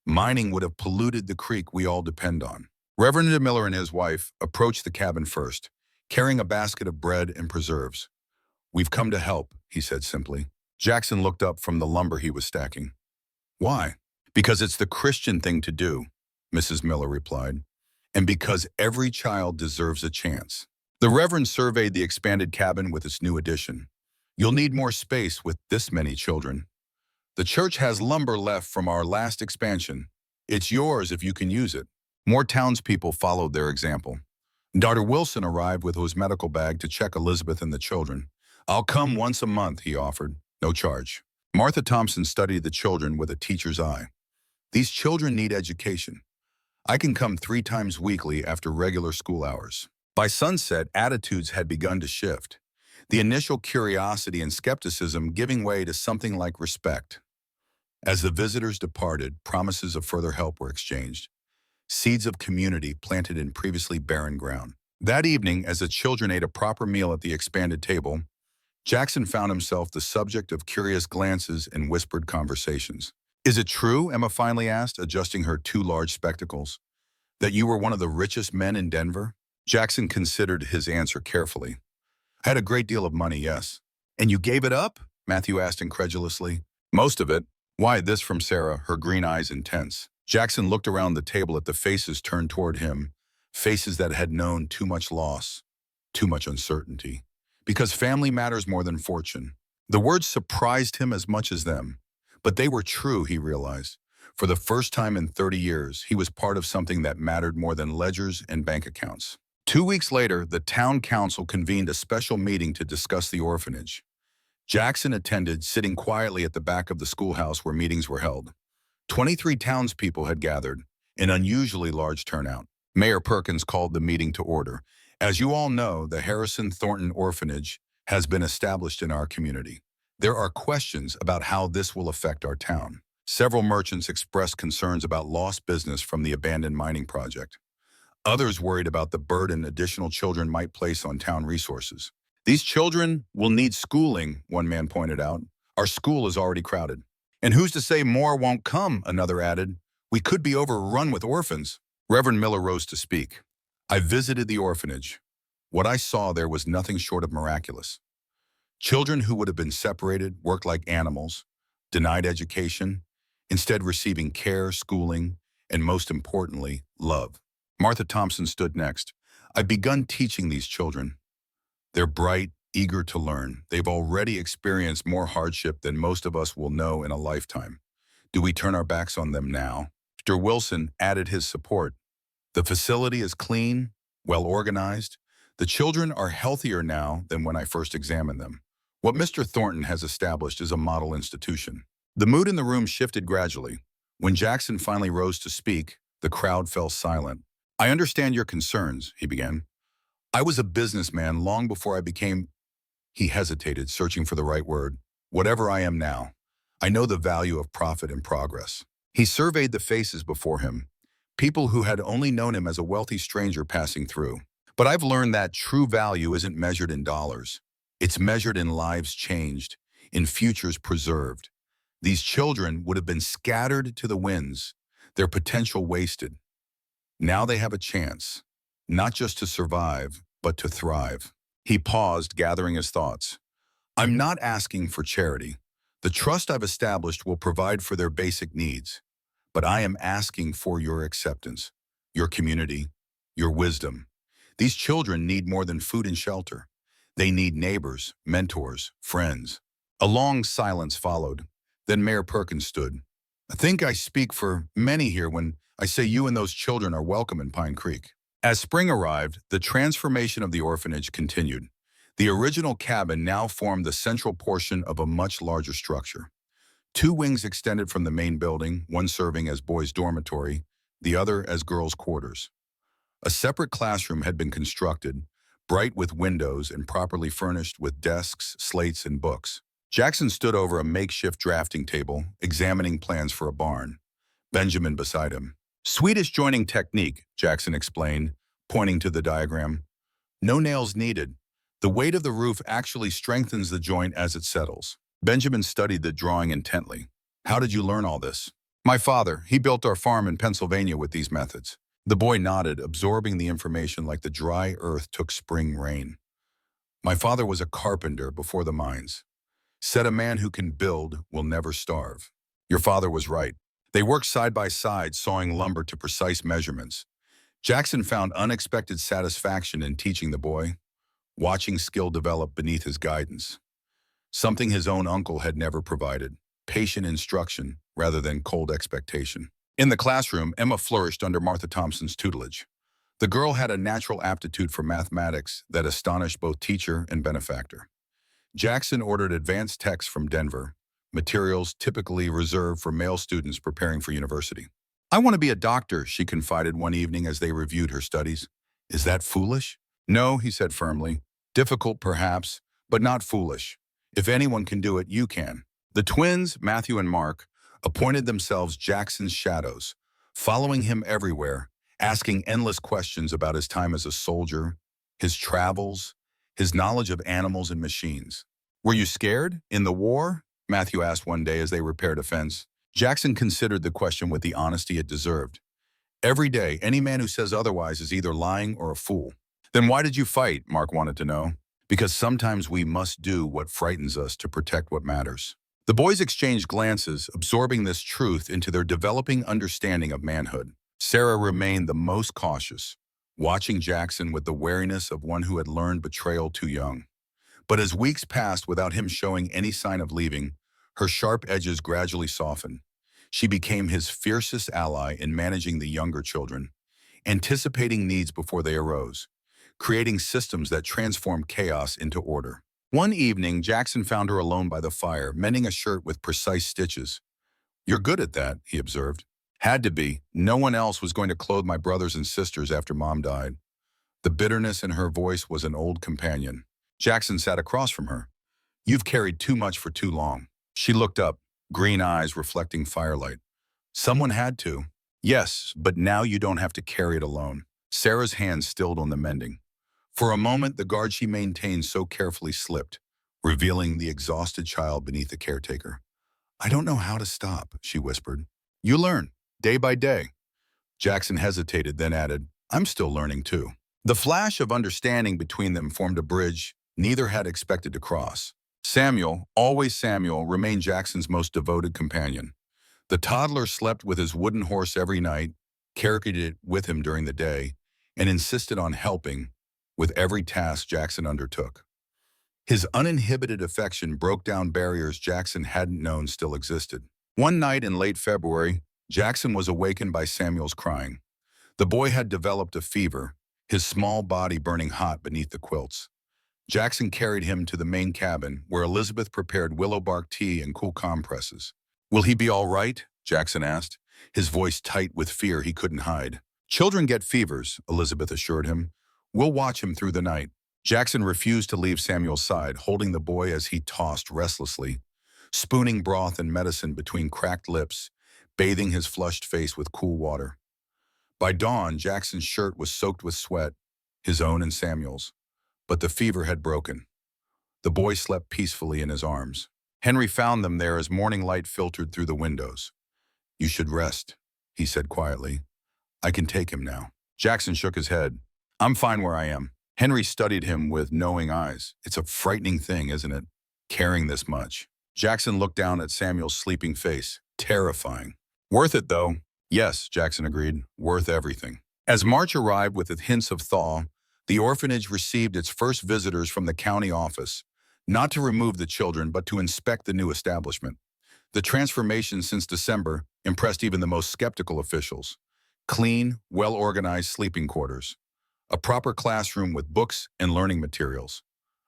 Mining would have polluted the creek we all depend on. Reverend Miller and his wife approached the cabin first, carrying a basket of bread and preserves. We've come to help, he said simply. Jackson looked up from the lumber he was stacking. Why? Because it's the Christian thing to do, Mrs. Miller replied, and because every child deserves a chance. The Reverend surveyed the expanded cabin with its new addition. You'll need more space with this many children. The church has lumber left from our last expansion. It's yours if you can use it. More townspeople followed their example. Dr. Wilson arrived with his medical bag to check Elizabeth and the children. I'll come once a month, he offered. No charge. Martha Thompson studied the children with a teacher's eye. These children need education. I can come 3 times weekly after regular school hours. By sunset, attitudes had begun to shift. The initial curiosity and skepticism giving way to something like respect. As the visitors departed, promises of further help were exchanged. Seeds of community planted in previously barren ground. That evening, as the children ate a proper meal at the expanded table, Jackson found himself the subject of curious glances and whispered conversations. Is it true, Emma finally asked, adjusting her 2 large spectacles, that you were one of the richest men in Denver? Jackson considered his answer carefully. I had a great deal of money, yes. And you gave it up? Matthew asked incredulously. Most of it. Why, this from Sarah, her green eyes intense. Jackson looked around the table at the faces turned toward him, faces that had known too much loss, too much uncertainty. Because family matters more than fortune. The words surprised him as much as them. But they were true, he realized. For the first time in 30 years, he was part of something that mattered more than ledgers and bank accounts. 2 weeks later, the town council convened a special meeting to discuss the orphanage. Jackson attended, sitting quietly at the back of the schoolhouse where meetings were held. 23 townspeople had gathered, an unusually large turnout. Mayor Perkins called the meeting to order. As you all know, the Harrison Thornton Orphanage has been established in our community. There are questions about how this will affect our town. Several merchants expressed concerns about lost business from the abandoned mining project. Others worried about the burden additional children might place on town resources. These children will need schooling, one man pointed out. Our school is already crowded. And who's to say more won't come, another added. We could be overrun with orphans. Reverend Miller rose to speak. I visited the orphanage. What I saw there was nothing short of miraculous. Children who would have been separated, worked like animals, denied education, instead receiving care, schooling, and most importantly, love. Martha Thompson stood next. I've begun teaching these children. They're bright, eager to learn. They've already experienced more hardship than most of us will know in a lifetime. Do we turn our backs on them now? Dr. Wilson added his support. The facility is clean, well organized. The children are healthier now than when I first examined them. What Mr. Thornton has established is a model institution. The mood in the room shifted gradually. When Jackson finally rose to speak, the crowd fell silent. I understand your concerns, he began. I was a businessman long before I became. He hesitated, searching for the right word. Whatever I am now, I know the value of profit and progress. He surveyed the faces before him, people who had only known him as a wealthy stranger passing through. But I've learned that true value isn't measured in dollars. It's measured in lives changed, in futures preserved. These children would have been scattered to the winds, their potential wasted. Now they have a chance, not just to survive, but to thrive. He paused, gathering his thoughts. I'm not asking for charity. The trust I've established will provide for their basic needs. But I am asking for your acceptance, your community, your wisdom. These children need more than food and shelter. They need neighbors, mentors, friends. A long silence followed. Then Mayor Perkins stood. I think I speak for many here when I say you and those children are welcome in Pine Creek. As spring arrived, the transformation of the orphanage continued. The original cabin now formed the central portion of a much larger structure. Two wings extended from the main building, one serving as boys' dormitory, the other as girls' quarters. A separate classroom had been constructed, bright with windows and properly furnished with desks, slates, and books. Jackson stood over a makeshift drafting table, examining plans for a barn. Benjamin beside him. Swedish joining technique, Jackson explained, pointing to the diagram. No nails needed. The weight of the roof actually strengthens the joint as it settles. Benjamin studied the drawing intently. How did you learn all this? My father. He built our farm in Pennsylvania with these methods. The boy nodded, absorbing the information like the dry earth took spring rain. My father was a carpenter before the mines. Said a man who can build will never starve. Your father was right. They worked side by side, sawing lumber to precise measurements. Jackson found unexpected satisfaction in teaching the boy, watching skill develop beneath his guidance. Something his own uncle had never provided, patient instruction rather than cold expectation. In the classroom, Emma flourished under Martha Thompson's tutelage. The girl had a natural aptitude for mathematics that astonished both teacher and benefactor. Jackson ordered advanced texts from Denver, materials typically reserved for male students preparing for university. I want to be a doctor, she confided one evening as they reviewed her studies. Is that foolish? No, he said firmly. Difficult, perhaps, but not foolish. If anyone can do it, you can. The twins, Matthew and Mark, appointed themselves Jackson's shadows, following him everywhere, asking endless questions about his time as a soldier, his travels, his knowledge of animals and machines. Were you scared? In the war? Matthew asked one day as they repaired a fence. Jackson considered the question with the honesty it deserved. Every day, any man who says otherwise is either lying or a fool. Then why did you fight? Mark wanted to know. Because sometimes we must do what frightens us to protect what matters. The boys exchanged glances, absorbing this truth into their developing understanding of manhood. Sarah remained the most cautious, watching Jackson with the wariness of one who had learned betrayal too young. But as weeks passed without him showing any sign of leaving, her sharp edges gradually softened. She became his fiercest ally in managing the younger children, anticipating needs before they arose, creating systems that transformed chaos into order. One evening, Jackson found her alone by the fire, mending a shirt with precise stitches. You're good at that, he observed. Had to be. No one else was going to clothe my brothers and sisters after Mom died. The bitterness in her voice was an old companion. Jackson sat across from her. You've carried too much for too long. She looked up, green eyes reflecting firelight. Someone had to. Yes, but now you don't have to carry it alone. Sarah's hand stilled on the mending. For a moment, the guard she maintained so carefully slipped, revealing the exhausted child beneath the caretaker. I don't know how to stop, she whispered. You learn, day by day. Jackson hesitated, then added, I'm still learning too. The flash of understanding between them formed a bridge neither had expected to cross. Samuel, always Samuel, remained Jackson's most devoted companion. The toddler slept with his wooden horse every night, carried it with him during the day, and insisted on helping with every task Jackson undertook. His uninhibited affection broke down barriers Jackson hadn't known still existed. One night in late February, Jackson was awakened by Samuel's crying. The boy had developed a fever, his small body burning hot beneath the quilts. Jackson carried him to the main cabin, where Elizabeth prepared willow bark tea and cool compresses. "Will he be all right?" Jackson asked, his voice tight with fear he couldn't hide. "Children get fevers," Elizabeth assured him. "We'll watch him through the night." Jackson refused to leave Samuel's side, holding the boy as he tossed restlessly, spooning broth and medicine between cracked lips, bathing his flushed face with cool water. By dawn, Jackson's shirt was soaked with sweat, his own and Samuel's. But the fever had broken. The boy slept peacefully in his arms. Henry found them there as morning light filtered through the windows. "You should rest," he said quietly. "I can take him now." Jackson shook his head. "I'm fine where I am." Henry studied him with knowing eyes. "It's a frightening thing, isn't it? Caring this much." Jackson looked down at Samuel's sleeping face. "Terrifying." "Worth it, though." "Yes," Jackson agreed. "Worth everything." As March arrived with the hints of thaw, the orphanage received its first visitors from the county office, not to remove the children, but to inspect the new establishment. The transformation since December impressed even the most skeptical officials. Clean, well-organized sleeping quarters. A proper classroom with books and learning materials.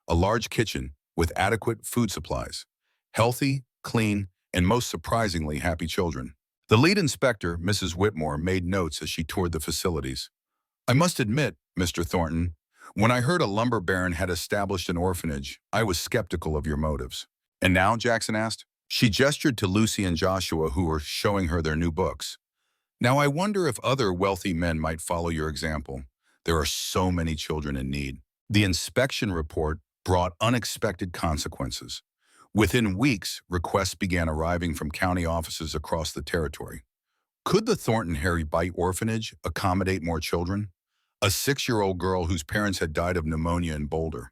A large kitchen with adequate food supplies. Healthy, clean, and most surprisingly happy children. The lead inspector, Mrs. Whitmore, made notes as she toured the facilities. "I must admit, Mr. Thornton, when I heard a lumber baron had established an orphanage, I was skeptical of your motives." "And now?" Jackson asked. She gestured to Lucy and Joshua, who were showing her their new books. "Now I wonder if other wealthy men might follow your example. There are so many children in need." The inspection report brought unexpected consequences. Within weeks, requests began arriving from county offices across the territory. Could the Thornton Harry Bite Orphanage accommodate more children? A 6-year-old girl whose parents had died of pneumonia in Boulder.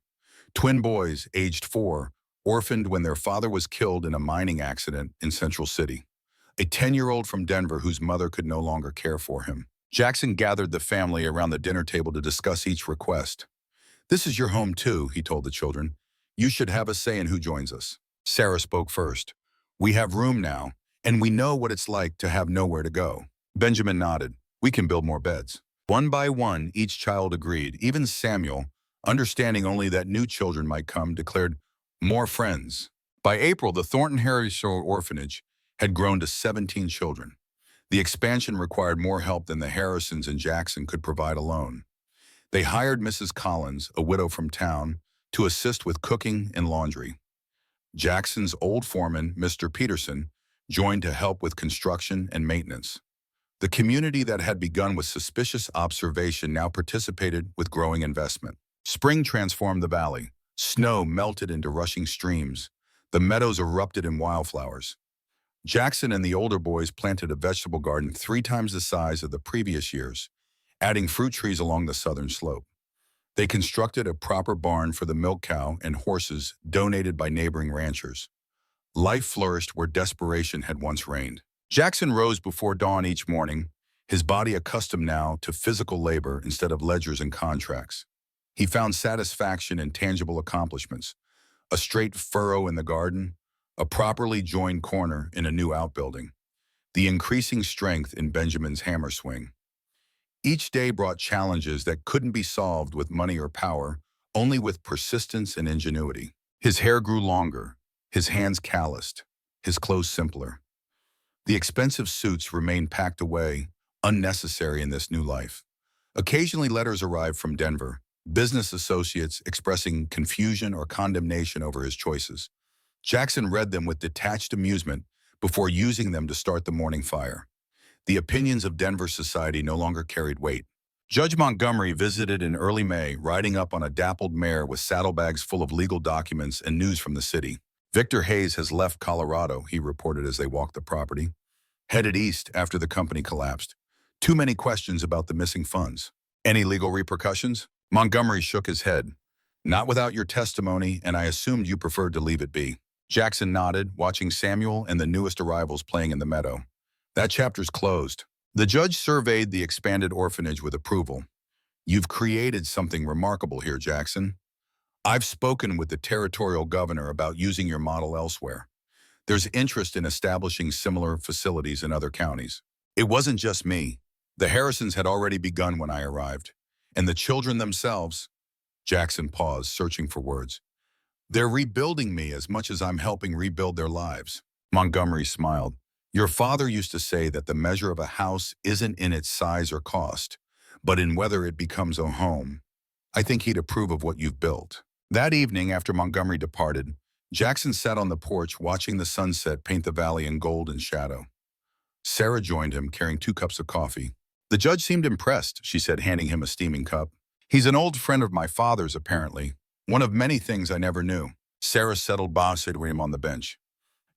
Twin boys, aged 4, orphaned when their father was killed in a mining accident in Central City. A 10-year-old from Denver whose mother could no longer care for him. Jackson gathered the family around the dinner table to discuss each request. "This is your home too," he told the children. "You should have a say in who joins us." Sarah spoke first. "We have room now, and we know what it's like to have nowhere to go." Benjamin nodded. "We can build more beds." One by one, each child agreed. Even Samuel, understanding only that new children might come, declared, "More friends." By April, the Thornton Harry Shore Orphanage had grown to 17 children. The expansion required more help than the Harrisons and Jackson could provide alone. They hired Mrs. Collins, a widow from town, to assist with cooking and laundry. Jackson's old foreman, Mr. Peterson, joined to help with construction and maintenance. The community that had begun with suspicious observation now participated with growing investment. Spring transformed the valley. Snow melted into rushing streams. The meadows erupted in wildflowers. Jackson and the older boys planted a vegetable garden 3 times the size of the previous years, adding fruit trees along the southern slope. They constructed a proper barn for the milk cow and horses donated by neighboring ranchers. Life flourished where desperation had once reigned. Jackson rose before dawn each morning, his body accustomed now to physical labor instead of ledgers and contracts. He found satisfaction in tangible accomplishments, a straight furrow in the garden, a properly joined corner in a new outbuilding, the increasing strength in Benjamin's hammer swing. Each day brought challenges that couldn't be solved with money or power, only with persistence and ingenuity. His hair grew longer, his hands calloused, his clothes simpler. The expensive suits remained packed away, unnecessary in this new life. Occasionally letters arrived from Denver, business associates expressing confusion or condemnation over his choices. Jackson read them with detached amusement before using them to start the morning fire. The opinions of Denver society no longer carried weight. Judge Montgomery visited in early May, riding up on a dappled mare with saddlebags full of legal documents and news from the city. "Victor Hayes has left Colorado," he reported as they walked the property. "Headed east after the company collapsed. Too many questions about the missing funds." "Any legal repercussions?" Montgomery shook his head. "Not without your testimony, and I assumed you preferred to leave it be." Jackson nodded, watching Samuel and the newest arrivals playing in the meadow. "That chapter's closed." The judge surveyed the expanded orphanage with approval. "You've created something remarkable here, Jackson. I've spoken with the territorial governor about using your model elsewhere. There's interest in establishing similar facilities in other counties." It wasn't just me. The Harrisons had already begun when I arrived, And the children themselves, Jackson paused, searching for words. They're rebuilding me as much as I'm helping rebuild their lives. Montgomery smiled. Your father used to say that the measure of a house isn't in its size or cost, but in whether it becomes a home. I think he'd approve of what you've built. That evening, after Montgomery departed, Jackson sat on the porch watching the sunset paint the valley in gold and shadow. Sarah joined him, carrying 2 cups of coffee. The judge seemed impressed, she said, handing him a steaming cup. He's an old friend of my father's, apparently. One of many things I never knew. Sarah settled beside him on the bench.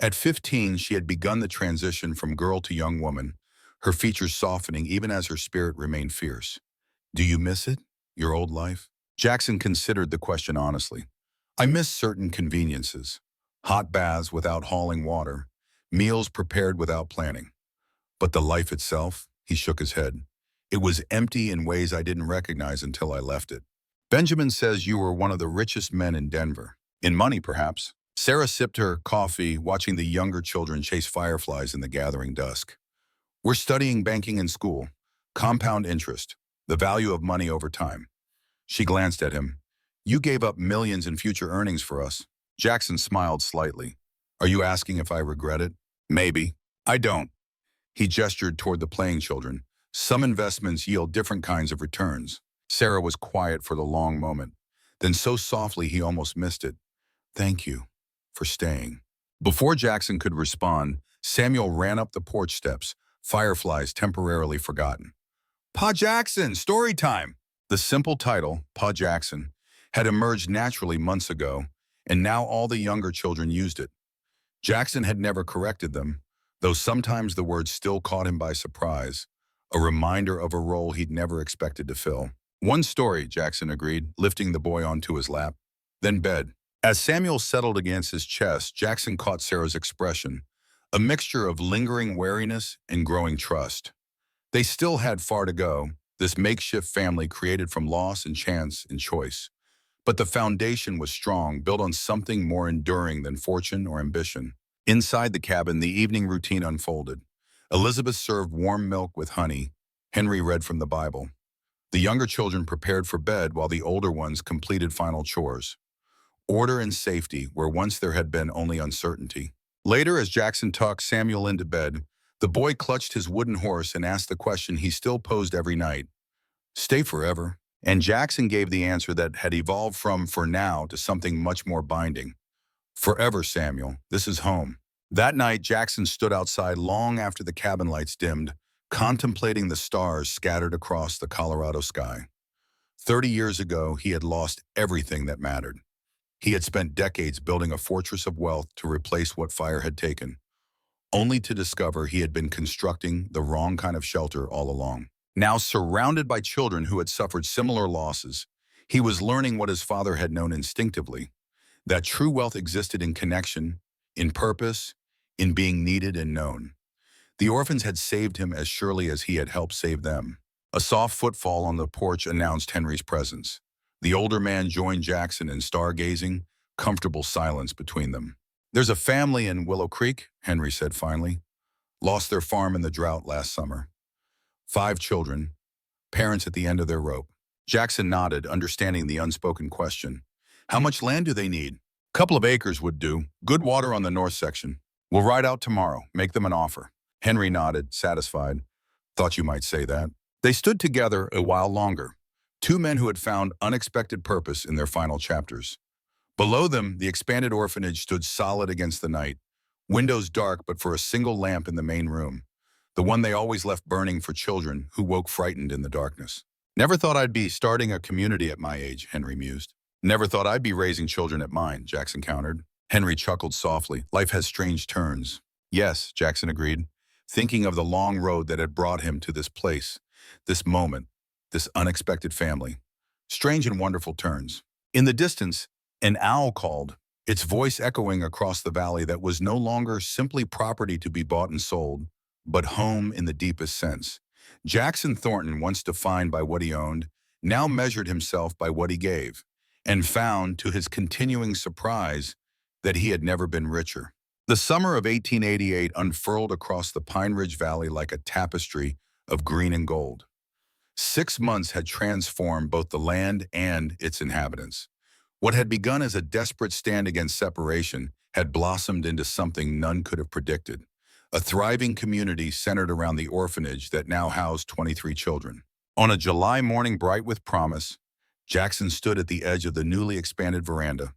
At 15, she had begun the transition from girl to young woman, her features softening even as her spirit remained fierce. Do you miss it, your old life? Jackson considered the question honestly. I miss certain conveniences. Hot baths without hauling water, meals prepared without planning. But the life itself, he shook his head. It was empty in ways I didn't recognize until I left it. Benjamin says you were one of the richest men in Denver. In money, perhaps. Sarah sipped her coffee, watching the younger children chase fireflies in the gathering dusk. We're studying banking in school. Compound interest. The value of money over time. She glanced at him. You gave up millions in future earnings for us. Jackson smiled slightly. Are you asking if I regret it? Maybe. I don't. He gestured toward the playing children. Some investments yield different kinds of returns. Sarah was quiet for the long moment. Then so softly he almost missed it. Thank you for staying. Before Jackson could respond, Samuel ran up the porch steps, fireflies temporarily forgotten. Pa Jackson, story time! The simple title, Pa Jackson, had emerged naturally months ago, and now all the younger children used it. Jackson had never corrected them, though sometimes the words still caught him by surprise, a reminder of a role he'd never expected to fill. One story, Jackson agreed, lifting the boy onto his lap. Then bed. As Samuel settled against his chest, Jackson caught Sarah's expression, a mixture of lingering wariness and growing trust. They still had far to go, this makeshift family created from loss and chance and choice. But the foundation was strong, built on something more enduring than fortune or ambition. Inside the cabin, the evening routine unfolded. Elizabeth served warm milk with honey. Henry read from the Bible. The younger children prepared for bed while the older ones completed final chores. Order and safety where once there had been only uncertainty. Later, as Jackson tucked Samuel into bed, the boy clutched his wooden horse and asked the question he still posed every night. Stay forever? And Jackson gave the answer that had evolved from for now to something much more binding. Forever, Samuel. This is home. That night, Jackson stood outside long after the cabin lights dimmed, contemplating the stars scattered across the Colorado sky. 30 years ago, he had lost everything that mattered. He had spent decades building a fortress of wealth to replace what fire had taken, only to discover he had been constructing the wrong kind of shelter all along. Now surrounded by children who had suffered similar losses, he was learning what his father had known instinctively, that true wealth existed in connection, in purpose, in being needed and known. The orphans had saved him as surely as he had helped save them. A soft footfall on the porch announced Henry's presence. The older man joined Jackson in stargazing, comfortable silence between them. There's a family in Willow Creek, Henry said finally. Lost their farm in the drought last summer. 5 children, parents at the end of their rope. Jackson nodded, understanding the unspoken question. How much land do they need? Couple of acres would do. Good water on the north section. We'll ride out tomorrow, make them an offer. Henry nodded, satisfied. Thought you might say that. They stood together a while longer, 2 men who had found unexpected purpose in their final chapters. Below them, the expanded orphanage stood solid against the night, windows dark but for a single lamp in the main room, the one they always left burning for children who woke frightened in the darkness. Never thought I'd be starting a community at my age, Henry mused. Never thought I'd be raising children at mine, Jackson countered. Henry chuckled softly. Life has strange turns. Yes, Jackson agreed, thinking of the long road that had brought him to this place, this moment, this unexpected family. Strange and wonderful turns. In the distance, an owl called, its voice echoing across the valley that was no longer simply property to be bought and sold, but home in the deepest sense. Jackson Thornton, once defined by what he owned, now measured himself by what he gave, and found, to his continuing surprise, that he had never been richer. The summer of 1888 unfurled across the Pine Ridge Valley like a tapestry of green and gold. 6 months had transformed both the land and its inhabitants. What had begun as a desperate stand against separation had blossomed into something none could have predicted. A thriving community centered around the orphanage that now housed 23 children. On a July morning bright with promise, Jackson stood at the edge of the newly expanded veranda,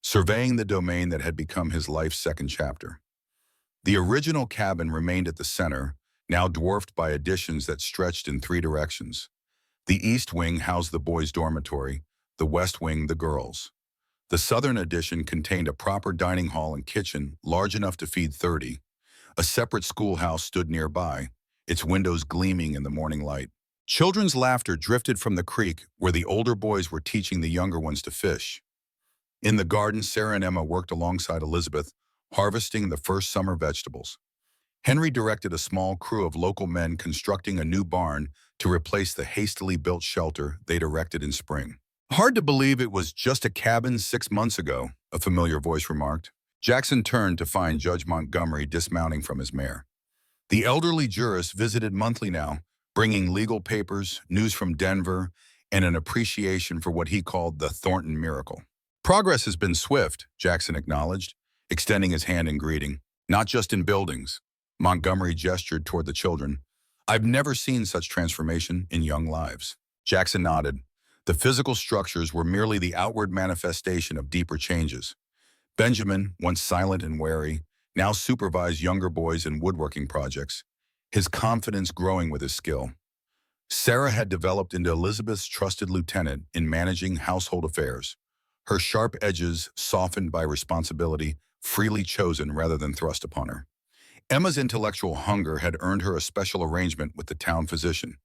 surveying the domain that had become his life's second chapter. The original cabin remained at the center, now dwarfed by additions that stretched in three directions. The east wing housed the boys' dormitory, the west wing the girls'. The southern addition contained a proper dining hall and kitchen large enough to feed 30. A separate schoolhouse stood nearby, its windows gleaming in the morning light. Children's laughter drifted from the creek where the older boys were teaching the younger ones to fish. In the garden, Sarah and Emma worked alongside Elizabeth, harvesting the first summer vegetables. Henry directed a small crew of local men constructing a new barn to replace the hastily built shelter they'd erected in spring. "Hard to believe it was just a cabin 6 months ago," a familiar voice remarked. Jackson turned to find Judge Montgomery dismounting from his mare. The elderly jurist visited monthly now, bringing legal papers, news from Denver, and an appreciation for what he called the Thornton miracle. "Progress has been swift," Jackson acknowledged, extending his hand in greeting. "Not just in buildings." Montgomery gestured toward the children. "I've never seen such transformation in young lives." Jackson nodded. The physical structures were merely the outward manifestation of deeper changes. Benjamin, once silent and wary, now supervised younger boys in woodworking projects, his confidence growing with his skill. Sarah had developed into Elizabeth's trusted lieutenant in managing household affairs, her sharp edges softened by responsibility, freely chosen rather than thrust upon her. Emma's intellectual hunger had earned her a special arrangement with the town physician,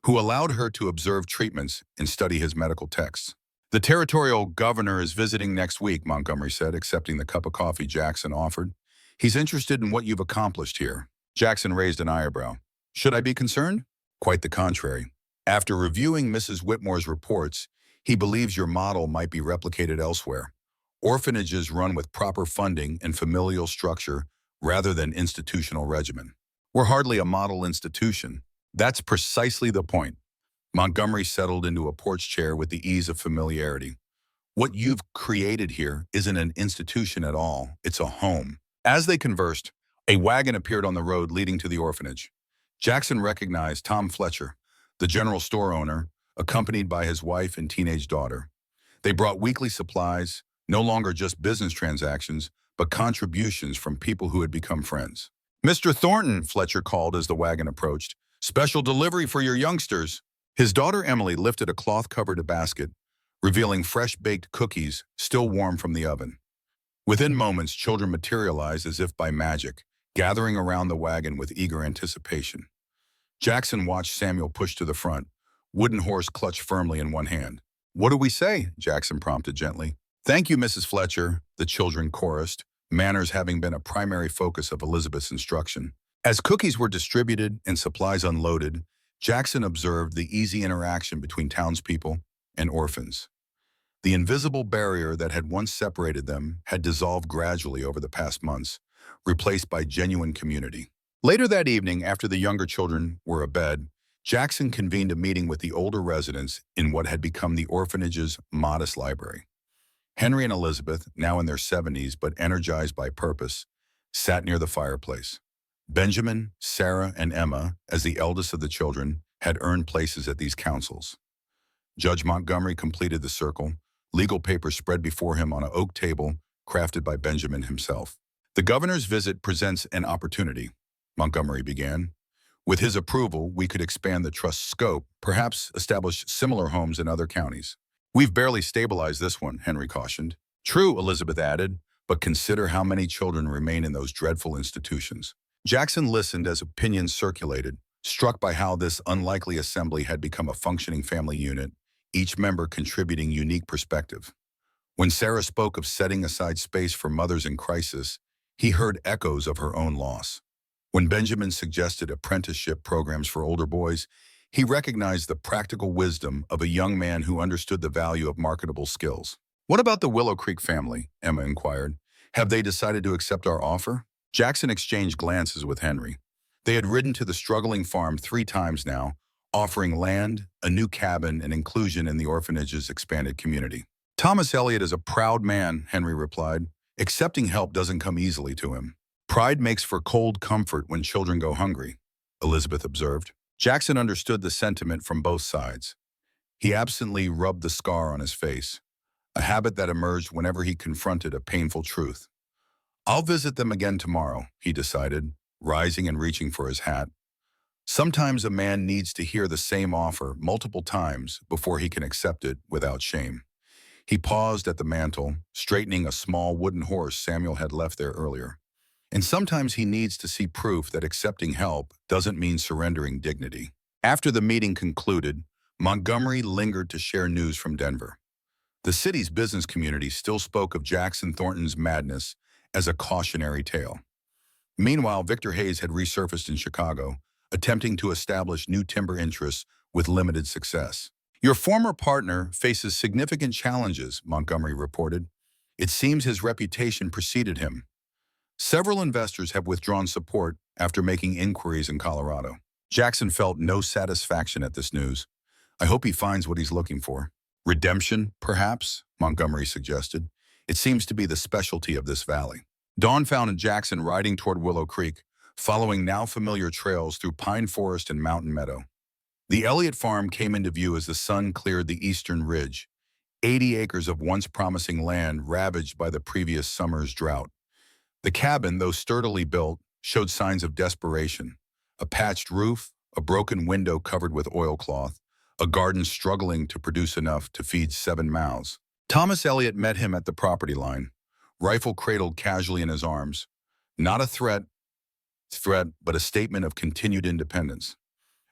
who allowed her to observe treatments and study his medical texts. "The territorial governor is visiting next week," Montgomery said, accepting the cup of coffee Jackson offered. "He's interested in what you've accomplished here." Jackson raised an eyebrow. "Should I be concerned?" "Quite the contrary. After reviewing Mrs. Whitmore's reports, he believes your model might be replicated elsewhere. Orphanages run with proper funding and familial structure rather than institutional regimen. We're hardly a model institution." "That's precisely the point." Montgomery settled into a porch chair with the ease of familiarity. "What you've created here isn't an institution at all. It's a home." As they conversed, a wagon appeared on the road leading to the orphanage. Jackson recognized Tom Fletcher, the general store owner, accompanied by his wife and teenage daughter. They brought weekly supplies, no longer just business transactions, but contributions from people who had become friends. "Mr. Thornton," Fletcher called as the wagon approached. "Special delivery for your youngsters." His daughter Emily lifted a cloth-covered basket, revealing fresh-baked cookies still warm from the oven. Within moments, children materialized as if by magic, gathering around the wagon with eager anticipation. Jackson watched Samuel push to the front, wooden horse clutched firmly in one hand. "What do we say?" Jackson prompted gently. "Thank you, Mrs. Fletcher," the children chorused, manners having been a primary focus of Elizabeth's instruction. As cookies were distributed and supplies unloaded, Jackson observed the easy interaction between townspeople and orphans. The invisible barrier that had once separated them had dissolved gradually over the past months, replaced by genuine community. Later that evening, after the younger children were abed, Jackson convened a meeting with the older residents in what had become the orphanage's modest library. Henry and Elizabeth, now in their 70s but energized by purpose, sat near the fireplace. Benjamin, Sarah, and Emma, as the eldest of the children, had earned places at these councils. Judge Montgomery completed the circle, legal papers spread before him on an oak table crafted by Benjamin himself. "The governor's visit presents an opportunity," Montgomery began. "With his approval, we could expand the trust's scope, perhaps establish similar homes in other counties." "We've barely stabilized this one," Henry cautioned. "True," Elizabeth added, "but consider how many children remain in those dreadful institutions." Jackson listened as opinions circulated, struck by how this unlikely assembly had become a functioning family unit, each member contributing unique perspective. When Sarah spoke of setting aside space for mothers in crisis, he heard echoes of her own loss. When Benjamin suggested apprenticeship programs for older boys, he recognized the practical wisdom of a young man who understood the value of marketable skills. "What about the Willow Creek family?" Emma inquired. "Have they decided to accept our offer?" Jackson exchanged glances with Henry. They had ridden to the struggling farm 3 times now, offering land, a new cabin, and inclusion in the orphanage's expanded community. Thomas Elliot is a proud man, Henry replied. Accepting help doesn't come easily to him. Pride makes for cold comfort when children go hungry, Elizabeth observed. Jackson understood the sentiment from both sides. He absently rubbed the scar on his face, a habit that emerged whenever he confronted a painful truth. I'll visit them again tomorrow, he decided, rising and reaching for his hat. Sometimes a man needs to hear the same offer multiple times before he can accept it without shame. He paused at the mantel, straightening a small wooden horse Samuel had left there earlier. And sometimes he needs to see proof that accepting help doesn't mean surrendering dignity. After the meeting concluded, Montgomery lingered to share news from Denver. The city's business community still spoke of Jackson Thornton's madness as a cautionary tale. Meanwhile, Victor Hayes had resurfaced in Chicago, attempting to establish new timber interests with limited success. Your former partner faces significant challenges, Montgomery reported. It seems his reputation preceded him. Several investors have withdrawn support after making inquiries in Colorado. Jackson felt no satisfaction at this news. I hope he finds what he's looking for. Redemption, perhaps, Montgomery suggested. It seems to be the specialty of this valley. Dawn found Jackson riding toward Willow Creek, following now familiar trails through pine forest and mountain meadow. The Elliott farm came into view as the sun cleared the eastern ridge, 80 acres of once promising land ravaged by the previous summer's drought. The cabin, though sturdily built, showed signs of desperation. A patched roof, a broken window covered with oilcloth, a garden struggling to produce enough to feed 7 mouths. Thomas Elliot met him at the property line, rifle cradled casually in his arms. Not a threat, but a statement of continued independence.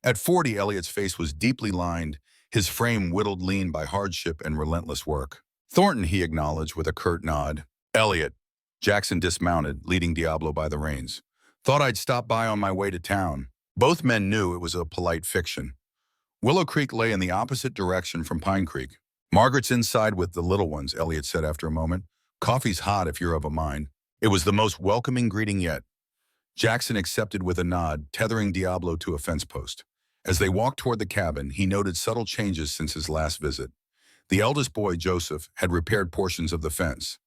At 40, Elliot's face was deeply lined, his frame whittled lean by hardship and relentless work. Thornton, he acknowledged with a curt nod. Elliot. Jackson dismounted, leading Diablo by the reins. Thought I'd stop by on my way to town. Both men knew it was a polite fiction. Willow Creek lay in the opposite direction from Pine Creek. Margaret's inside with the little ones, Elliot said after a moment. Coffee's hot if you're of a mind. It was the most welcoming greeting yet. Jackson accepted with a nod, tethering Diablo to a fence post. As they walked toward the cabin, he noted subtle changes since his last visit. The eldest boy, Joseph, had repaired portions of the fence.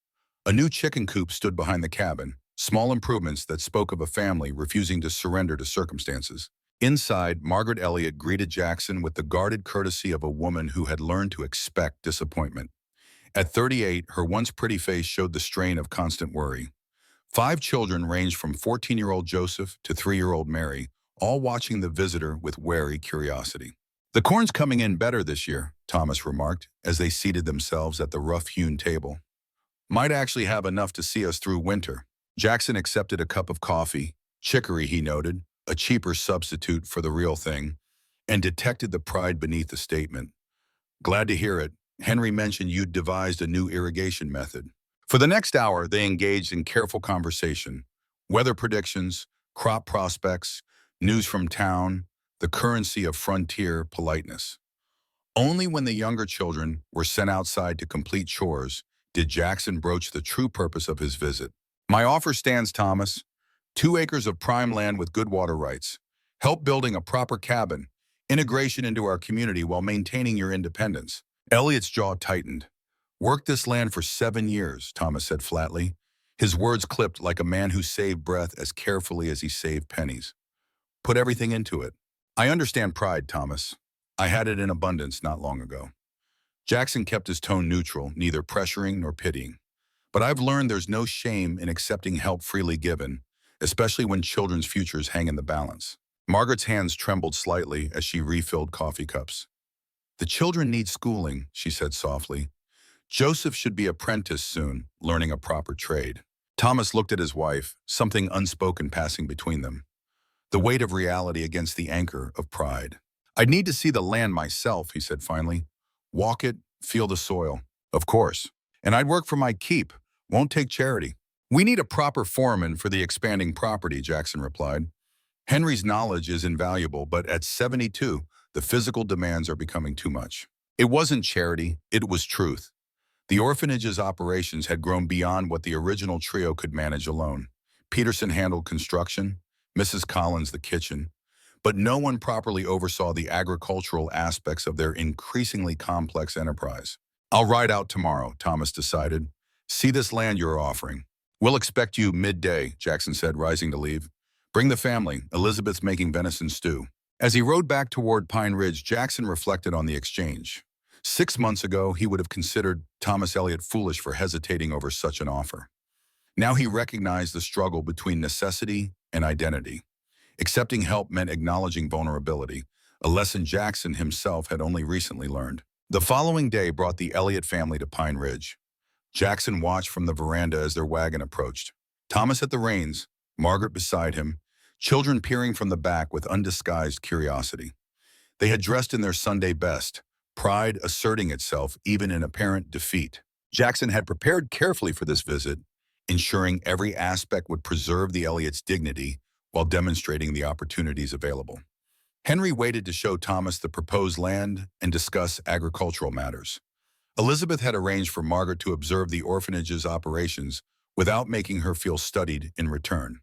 A new chicken coop stood behind the cabin, small improvements that spoke of a family refusing to surrender to circumstances. Inside, Margaret Elliott greeted Jackson with the guarded courtesy of a woman who had learned to expect disappointment. At 38, her once pretty face showed the strain of constant worry. 5 children ranged from 14-year-old Joseph to 3-year-old Mary, all watching the visitor with wary curiosity. The corn's coming in better this year, Thomas remarked, as they seated themselves at the rough-hewn table. Might actually have enough to see us through winter. Jackson accepted a cup of coffee, chicory, he noted, a cheaper substitute for the real thing, and detected the pride beneath the statement. Glad to hear it. Henry mentioned you'd devised a new irrigation method. For the next hour, they engaged in careful conversation. Weather predictions, crop prospects, news from town, the currency of frontier politeness. Only when the younger children were sent outside to complete chores did Jackson broach the true purpose of his visit. My offer stands, Thomas. 2 acres of prime land with good water rights. Help building a proper cabin. Integration into our community while maintaining your independence. Elliot's jaw tightened. Worked this land for 7 years, Thomas said flatly. His words clipped like a man who saved breath as carefully as he saved pennies. Put everything into it. I understand pride, Thomas. I had it in abundance not long ago. Jackson kept his tone neutral, neither pressuring nor pitying. But I've learned there's no shame in accepting help freely given, especially when children's futures hang in the balance. Margaret's hands trembled slightly as she refilled coffee cups. The children need schooling, she said softly. Joseph should be apprenticed soon, learning a proper trade. Thomas looked at his wife, something unspoken passing between them. The weight of reality against the anchor of pride. I'd need to see the land myself, he said finally. Walk it, feel the soil. Of course. And I'd work for my keep. Won't take charity. We need a proper foreman for the expanding property, Jackson replied. Henry's knowledge is invaluable, but at 72, the physical demands are becoming too much. It wasn't charity, it was truth. The orphanage's operations had grown beyond what the original trio could manage alone. Peterson handled construction, Mrs. Collins the kitchen, but no one properly oversaw the agricultural aspects of their increasingly complex enterprise. I'll ride out tomorrow, Thomas decided. See this land you're offering. We'll expect you midday, Jackson said, rising to leave. Bring the family. Elizabeth's making venison stew. As he rode back toward Pine Ridge, Jackson reflected on the exchange. 6 months ago, he would have considered Thomas Elliot foolish for hesitating over such an offer. Now he recognized the struggle between necessity and identity. Accepting help meant acknowledging vulnerability, a lesson Jackson himself had only recently learned. The following day brought the Elliott family to Pine Ridge. Jackson watched from the veranda as their wagon approached. Thomas at the reins, Margaret beside him, children peering from the back with undisguised curiosity. They had dressed in their Sunday best, pride asserting itself even in apparent defeat. Jackson had prepared carefully for this visit, ensuring every aspect would preserve the Elliots' dignity while demonstrating the opportunities available. Henry waited to show Thomas the proposed land and discuss agricultural matters. Elizabeth had arranged for Margaret to observe the orphanage's operations without making her feel studied in return.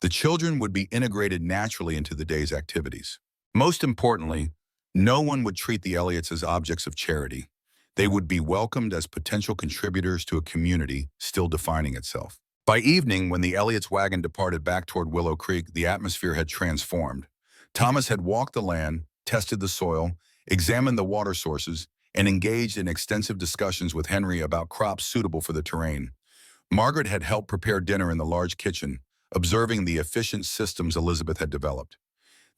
The children would be integrated naturally into the day's activities. Most importantly, no one would treat the Elliots as objects of charity. They would be welcomed as potential contributors to a community still defining itself. By evening, when the Elliots' wagon departed back toward Willow Creek, the atmosphere had transformed. Thomas had walked the land, tested the soil, examined the water sources, and engaged in extensive discussions with Henry about crops suitable for the terrain. Margaret had helped prepare dinner in the large kitchen, observing the efficient systems Elizabeth had developed.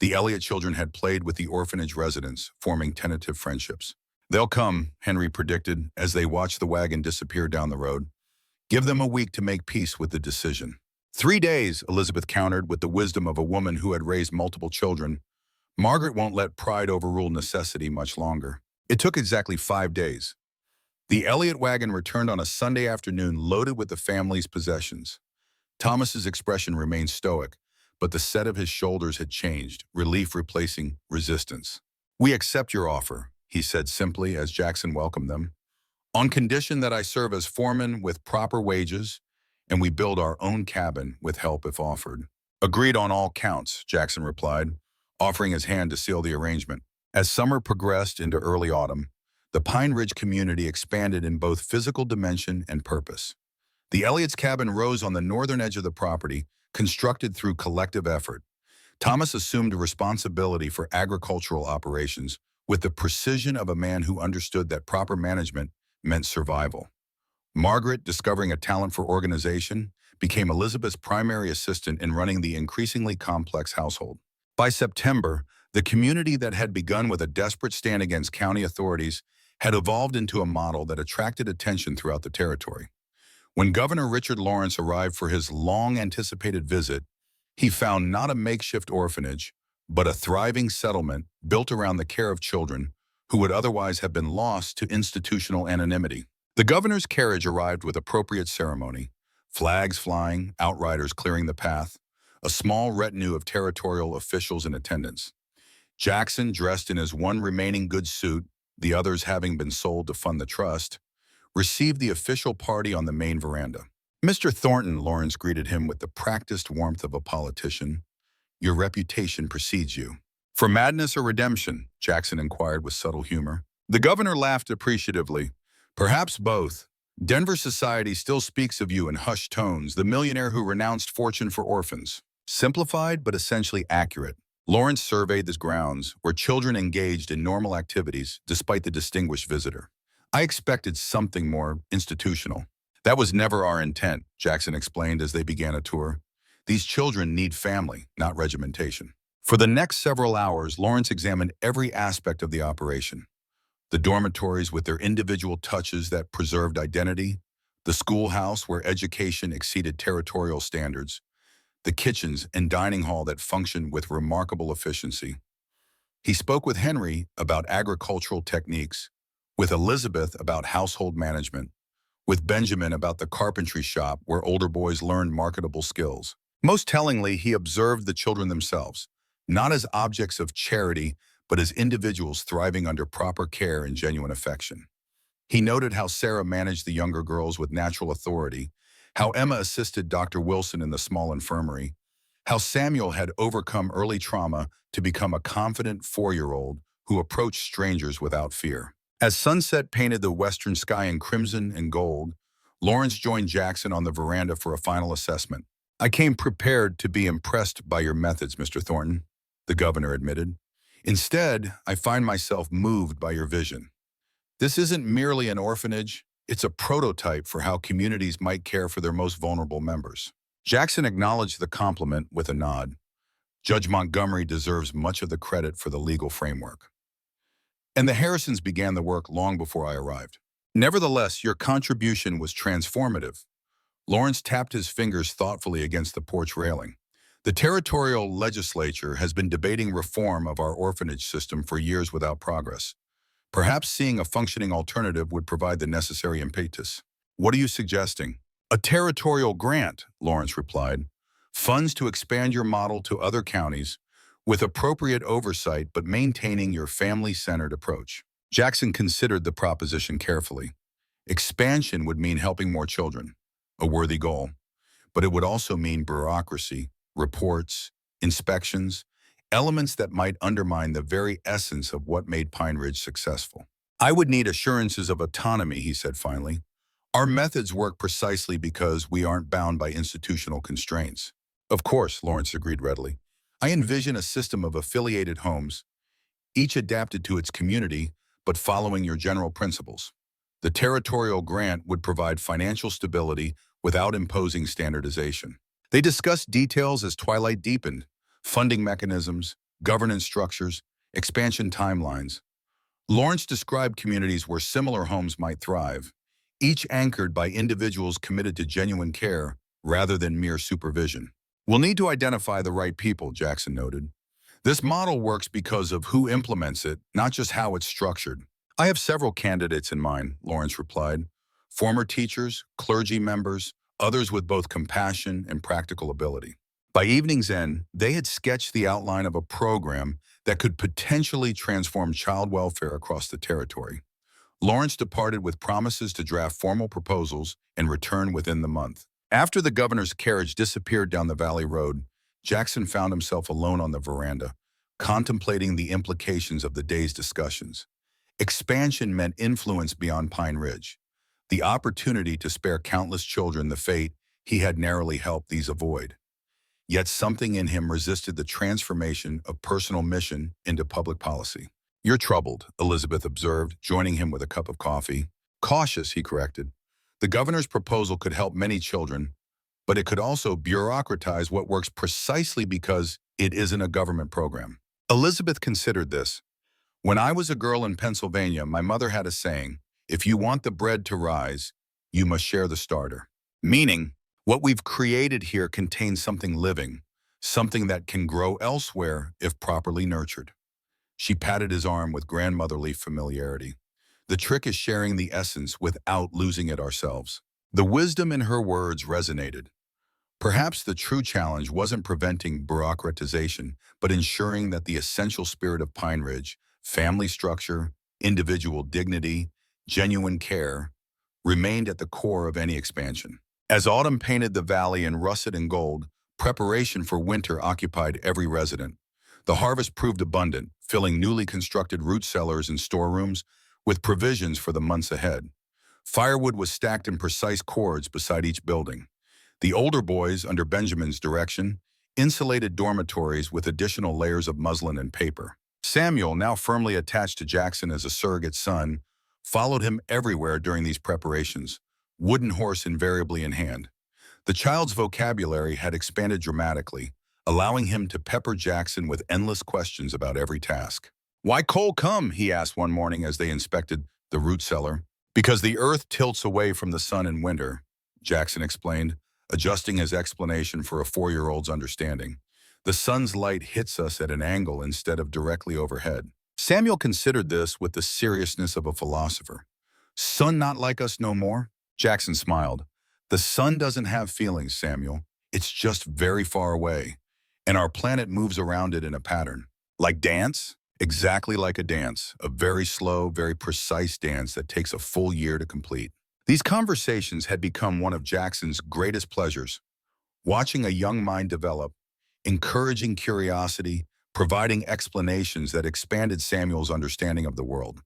The Elliott children had played with the orphanage residents, forming tentative friendships. They'll come, Henry predicted, as they watched the wagon disappear down the road. Give them a week to make peace with the decision. 3 days, Elizabeth countered with the wisdom of a woman who had raised multiple children. Margaret won't let pride overrule necessity much longer. It took exactly 5 days. The Elliott wagon returned on a Sunday afternoon loaded with the family's possessions. Thomas's expression remained stoic, but the set of his shoulders had changed, relief replacing resistance. We accept your offer, he said simply as Jackson welcomed them, on condition that I serve as foreman with proper wages and we build our own cabin with help if offered. Agreed on all counts, Jackson replied, offering his hand to seal the arrangement. As summer progressed into early autumn, the Pine Ridge community expanded in both physical dimension and purpose. The Elliott's cabin rose on the northern edge of the property, constructed through collective effort. Thomas assumed responsibility for agricultural operations with the precision of a man who understood that proper management meant survival. Margaret, discovering a talent for organization, became Elizabeth's primary assistant in running the increasingly complex household. By September, the community that had begun with a desperate stand against county authorities had evolved into a model that attracted attention throughout the territory. When Governor Richard Lawrence arrived for his long-anticipated visit, he found not a makeshift orphanage, but a thriving settlement built around the care of children who would otherwise have been lost to institutional anonymity. The governor's carriage arrived with appropriate ceremony, flags flying, outriders clearing the path, a small retinue of territorial officials in attendance. Jackson, dressed in his one remaining good suit, the others having been sold to fund the trust, received the official party on the main veranda. Mr. Thornton, Lawrence greeted him with the practiced warmth of a politician. Your reputation precedes you. For madness or redemption? Jackson inquired with subtle humor. The governor laughed appreciatively. Perhaps both. Denver society still speaks of you in hushed tones, the millionaire who renounced fortune for orphans. Simplified but essentially accurate. Lawrence surveyed the grounds, where children engaged in normal activities despite the distinguished visitor. I expected something more institutional. That was never our intent, Jackson explained as they began a tour. These children need family, not regimentation. For the next several hours, Lawrence examined every aspect of the operation. The dormitories with their individual touches that preserved identity, the schoolhouse where education exceeded territorial standards, the kitchens and dining hall that functioned with remarkable efficiency. He spoke with Henry about agricultural techniques, with Elizabeth about household management, with Benjamin about the carpentry shop where older boys learned marketable skills. Most tellingly, he observed the children themselves, not as objects of charity, but as individuals thriving under proper care and genuine affection. He noted how Sarah managed the younger girls with natural authority, how Emma assisted Dr. Wilson in the small infirmary, How Samuel had overcome early trauma to become a confident 4-year-old who approached strangers without fear. As sunset painted the western sky in crimson and gold, Lawrence joined Jackson on the veranda for a final assessment. "I came prepared to be impressed by your methods, Mr. Thornton," the governor admitted. "Instead, I find myself moved by your vision. This isn't merely an orphanage, it's a prototype for how communities might care for their most vulnerable members." Jackson acknowledged the compliment with a nod. Judge Montgomery deserves much of the credit for the legal framework. "And the Harrisons began the work long before I arrived. Nevertheless, your contribution was transformative." Lawrence tapped his fingers thoughtfully against the porch railing. "The territorial legislature has been debating reform of our orphanage system for years without progress. Perhaps seeing a functioning alternative would provide the necessary impetus." "What are you suggesting?" "A territorial grant," Lawrence replied. "Funds to expand your model to other counties with appropriate oversight but maintaining your family-centered approach." Jackson considered the proposition carefully. Expansion would mean helping more children, a worthy goal, but it would also mean bureaucracy, reports, inspections, elements that might undermine the very essence of what made Pine Ridge successful. "I would need assurances of autonomy," he said finally. "Our methods work precisely because we aren't bound by institutional constraints." "Of course," Lawrence agreed readily. "I envision a system of affiliated homes, each adapted to its community, but following your general principles. The territorial grant would provide financial stability without imposing standardization." They discussed details as twilight deepened: funding mechanisms, governance structures, expansion timelines. Lawrence described communities where similar homes might thrive, each anchored by individuals committed to genuine care rather than mere supervision. "We'll need to identify the right people," Jackson noted. "This model works because of who implements it, not just how it's structured." "I have several candidates in mind," Lawrence replied. "Former teachers, clergy members, others with both compassion and practical ability." By evening's end, they had sketched the outline of a program that could potentially transform child welfare across the territory. Lawrence departed with promises to draft formal proposals and return within the month. After the governor's carriage disappeared down the valley road, Jackson found himself alone on the veranda, contemplating the implications of the day's discussions. Expansion meant influence beyond Pine Ridge, the opportunity to spare countless children the fate he had narrowly helped these avoid. Yet something in him resisted the transformation of personal mission into public policy. "You're troubled," Elizabeth observed, joining him with a cup of coffee. "Cautious," he corrected. "The governor's proposal could help many children, but it could also bureaucratize what works precisely because it isn't a government program." Elizabeth considered this. "When I was a girl in Pennsylvania, my mother had a saying, 'If you want the bread to rise, you must share the starter.' Meaning, what we've created here contains something living, something that can grow elsewhere if properly nurtured." She patted his arm with grandmotherly familiarity. "The trick is sharing the essence without losing it ourselves." The wisdom in her words resonated. Perhaps the true challenge wasn't preventing bureaucratization, but ensuring that the essential spirit of Pine Ridge, family structure, individual dignity, genuine care, remained at the core of any expansion. As autumn painted the valley in russet and gold, preparation for winter occupied every resident. The harvest proved abundant, filling newly constructed root cellars and storerooms with provisions for the months ahead. Firewood was stacked in precise cords beside each building. The older boys, under Benjamin's direction, insulated dormitories with additional layers of muslin and paper. Samuel, now firmly attached to Jackson as a surrogate son, followed him everywhere during these preparations, wooden horse invariably in hand. The child's vocabulary had expanded dramatically, allowing him to pepper Jackson with endless questions about every task. "Why coal come?" he asked one morning as they inspected the root cellar. "Because the earth tilts away from the sun in winter," Jackson explained, adjusting his explanation for a 4-year-old's understanding. "The sun's light hits us at an angle instead of directly overhead." Samuel considered this with the seriousness of a philosopher. "Sun not like us no more?" Jackson smiled. "The sun doesn't have feelings, Samuel. It's just very far away, and our planet moves around it in a pattern." "Like dance?" "Exactly like a dance, a very slow, very precise dance that takes a full year to complete." These conversations had become one of Jackson's greatest pleasures. Watching a young mind develop, encouraging curiosity, providing explanations that expanded Samuel's understanding of the world.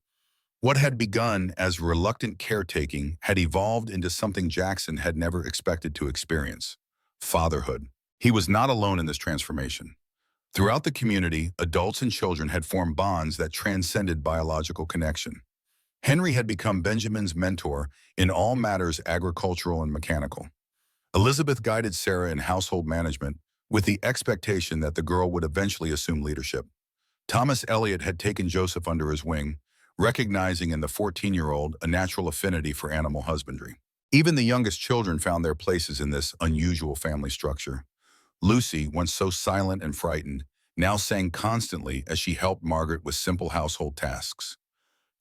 What had begun as reluctant caretaking had evolved into something Jackson had never expected to experience: fatherhood. He was not alone in this transformation. Throughout the community, adults and children had formed bonds that transcended biological connection. Henry had become Benjamin's mentor in all matters agricultural and mechanical. Elizabeth guided Sarah in household management with the expectation that the girl would eventually assume leadership. Thomas Eliot had taken Joseph under his wing, recognizing in the 14-year-old a natural affinity for animal husbandry. Even the youngest children found their places in this unusual family structure. Lucy, once so silent and frightened, now sang constantly as she helped Margaret with simple household tasks.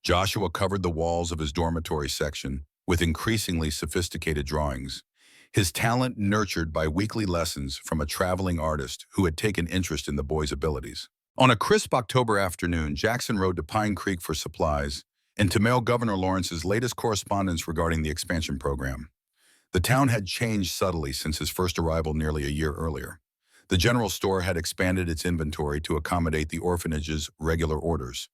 Joshua covered the walls of his dormitory section with increasingly sophisticated drawings, his talent nurtured by weekly lessons from a traveling artist who had taken interest in the boy's abilities. On a crisp October afternoon, Jackson rode to Pine Creek for supplies and to mail Governor Lawrence's latest correspondence regarding the expansion program. The town had changed subtly since his first arrival nearly a year earlier. The general store had expanded its inventory to accommodate the orphanage's regular orders.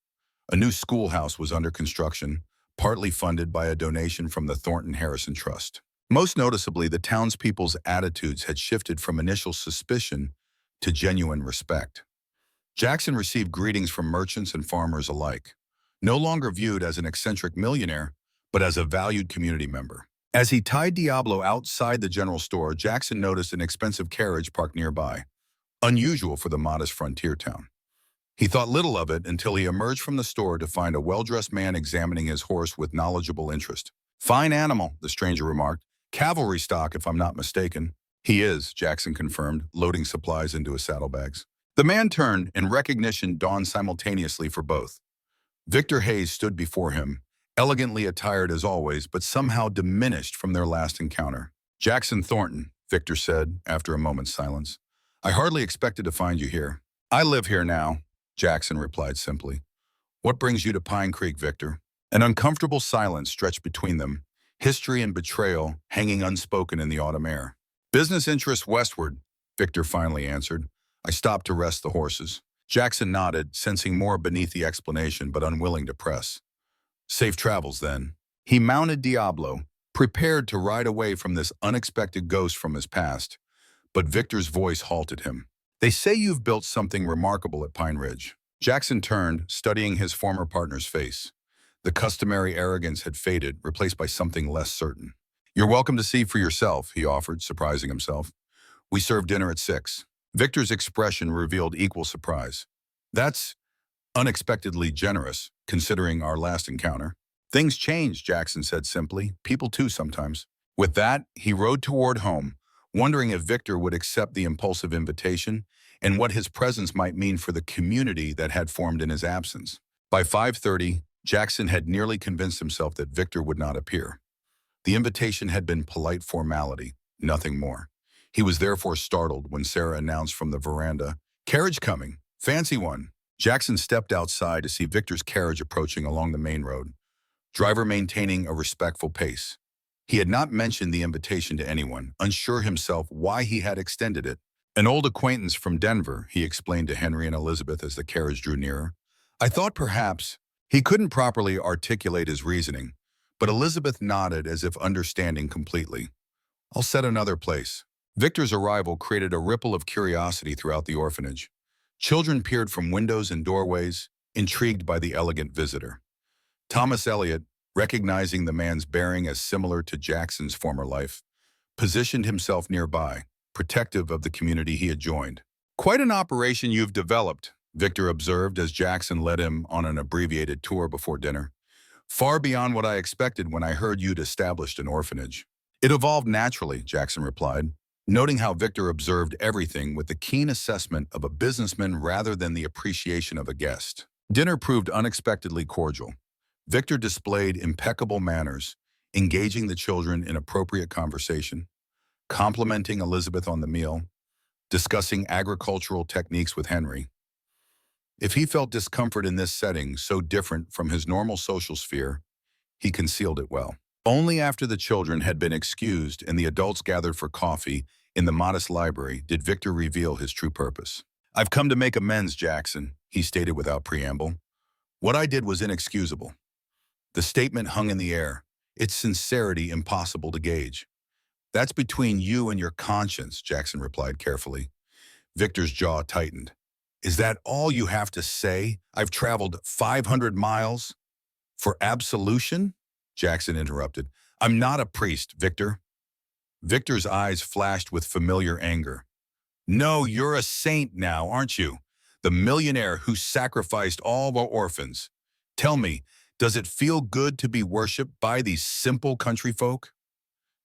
A new schoolhouse was under construction, partly funded by a donation from the Thornton Harrison Trust. Most noticeably, the townspeople's attitudes had shifted from initial suspicion to genuine respect. Jackson received greetings from merchants and farmers alike, no longer viewed as an eccentric millionaire, but as a valued community member. As he tied Diablo outside the general store, Jackson noticed an expensive carriage parked nearby, unusual for the modest frontier town. He thought little of it until he emerged from the store to find a well-dressed man examining his horse with knowledgeable interest. "Fine animal," the stranger remarked. "Cavalry stock, if I'm not mistaken." "He is," Jackson confirmed, loading supplies into his saddlebags. The man turned, and recognition dawned simultaneously for both. Victor Hayes stood before him, elegantly attired as always, but somehow diminished from their last encounter. "Jackson Thornton," Victor said, after a moment's silence. "I hardly expected to find you here." "I live here now," Jackson replied simply. "What brings you to Pine Creek, Victor?" An uncomfortable silence stretched between them, history and betrayal hanging unspoken in the autumn air. "Business interests westward," Victor finally answered. "I stopped to rest the horses." Jackson nodded, sensing more beneath the explanation but unwilling to press. "Safe travels, then." He mounted Diablo, prepared to ride away from this unexpected ghost from his past, but Victor's voice halted him. "They say you've built something remarkable at Pine Ridge." Jackson turned, studying his former partner's face. The customary arrogance had faded, replaced by something less certain. "You're welcome to see for yourself," he offered, surprising himself. "We serve dinner at 6. Victor's expression revealed equal surprise. "That's unexpectedly generous, considering our last encounter." "Things change," Jackson said simply. "People too sometimes." With that, he rode toward home, wondering if Victor would accept the impulsive invitation and what his presence might mean for the community that had formed in his absence. By 5:30, Jackson had nearly convinced himself that Victor would not appear. The invitation had been polite formality, nothing more. He was therefore startled when Sarah announced from the veranda, "Carriage coming. Fancy one." Jackson stepped outside to see Victor's carriage approaching along the main road, driver maintaining a respectful pace. He had not mentioned the invitation to anyone, unsure himself why he had extended it. "An old acquaintance from Denver," he explained to Henry and Elizabeth as the carriage drew nearer. "I thought perhaps—" He couldn't properly articulate his reasoning, but Elizabeth nodded as if understanding completely. "I'll set another place." Victor's arrival created a ripple of curiosity throughout the orphanage. Children peered from windows and doorways, intrigued by the elegant visitor. Thomas Eliot, recognizing the man's bearing as similar to Jackson's former life, positioned himself nearby, protective of the community he had joined. "Quite an operation you've developed," Victor observed as Jackson led him on an abbreviated tour before dinner. "Far beyond what I expected when I heard you'd established an orphanage." "It evolved naturally," Jackson replied, noting how Victor observed everything with the keen assessment of a businessman rather than the appreciation of a guest. Dinner proved unexpectedly cordial. Victor displayed impeccable manners, engaging the children in appropriate conversation, complimenting Elizabeth on the meal, discussing agricultural techniques with Henry. If he felt discomfort in this setting so different from his normal social sphere, he concealed it well. Only after the children had been excused and the adults gathered for coffee In the modest library, did Victor reveal his true purpose. "I've come to make amends, Jackson," he stated without preamble. "What I did was inexcusable." The statement hung in the air, its sincerity impossible to gauge. "That's between you and your conscience," Jackson replied carefully. Victor's jaw tightened. "Is that all you have to say? I've traveled 500 miles? For absolution?" Jackson interrupted. "I'm not a priest, Victor." Victor's eyes flashed with familiar anger. "No, you're a saint now, aren't you? The millionaire who sacrificed all the orphans. Tell me, does it feel good to be worshipped by these simple country folk?"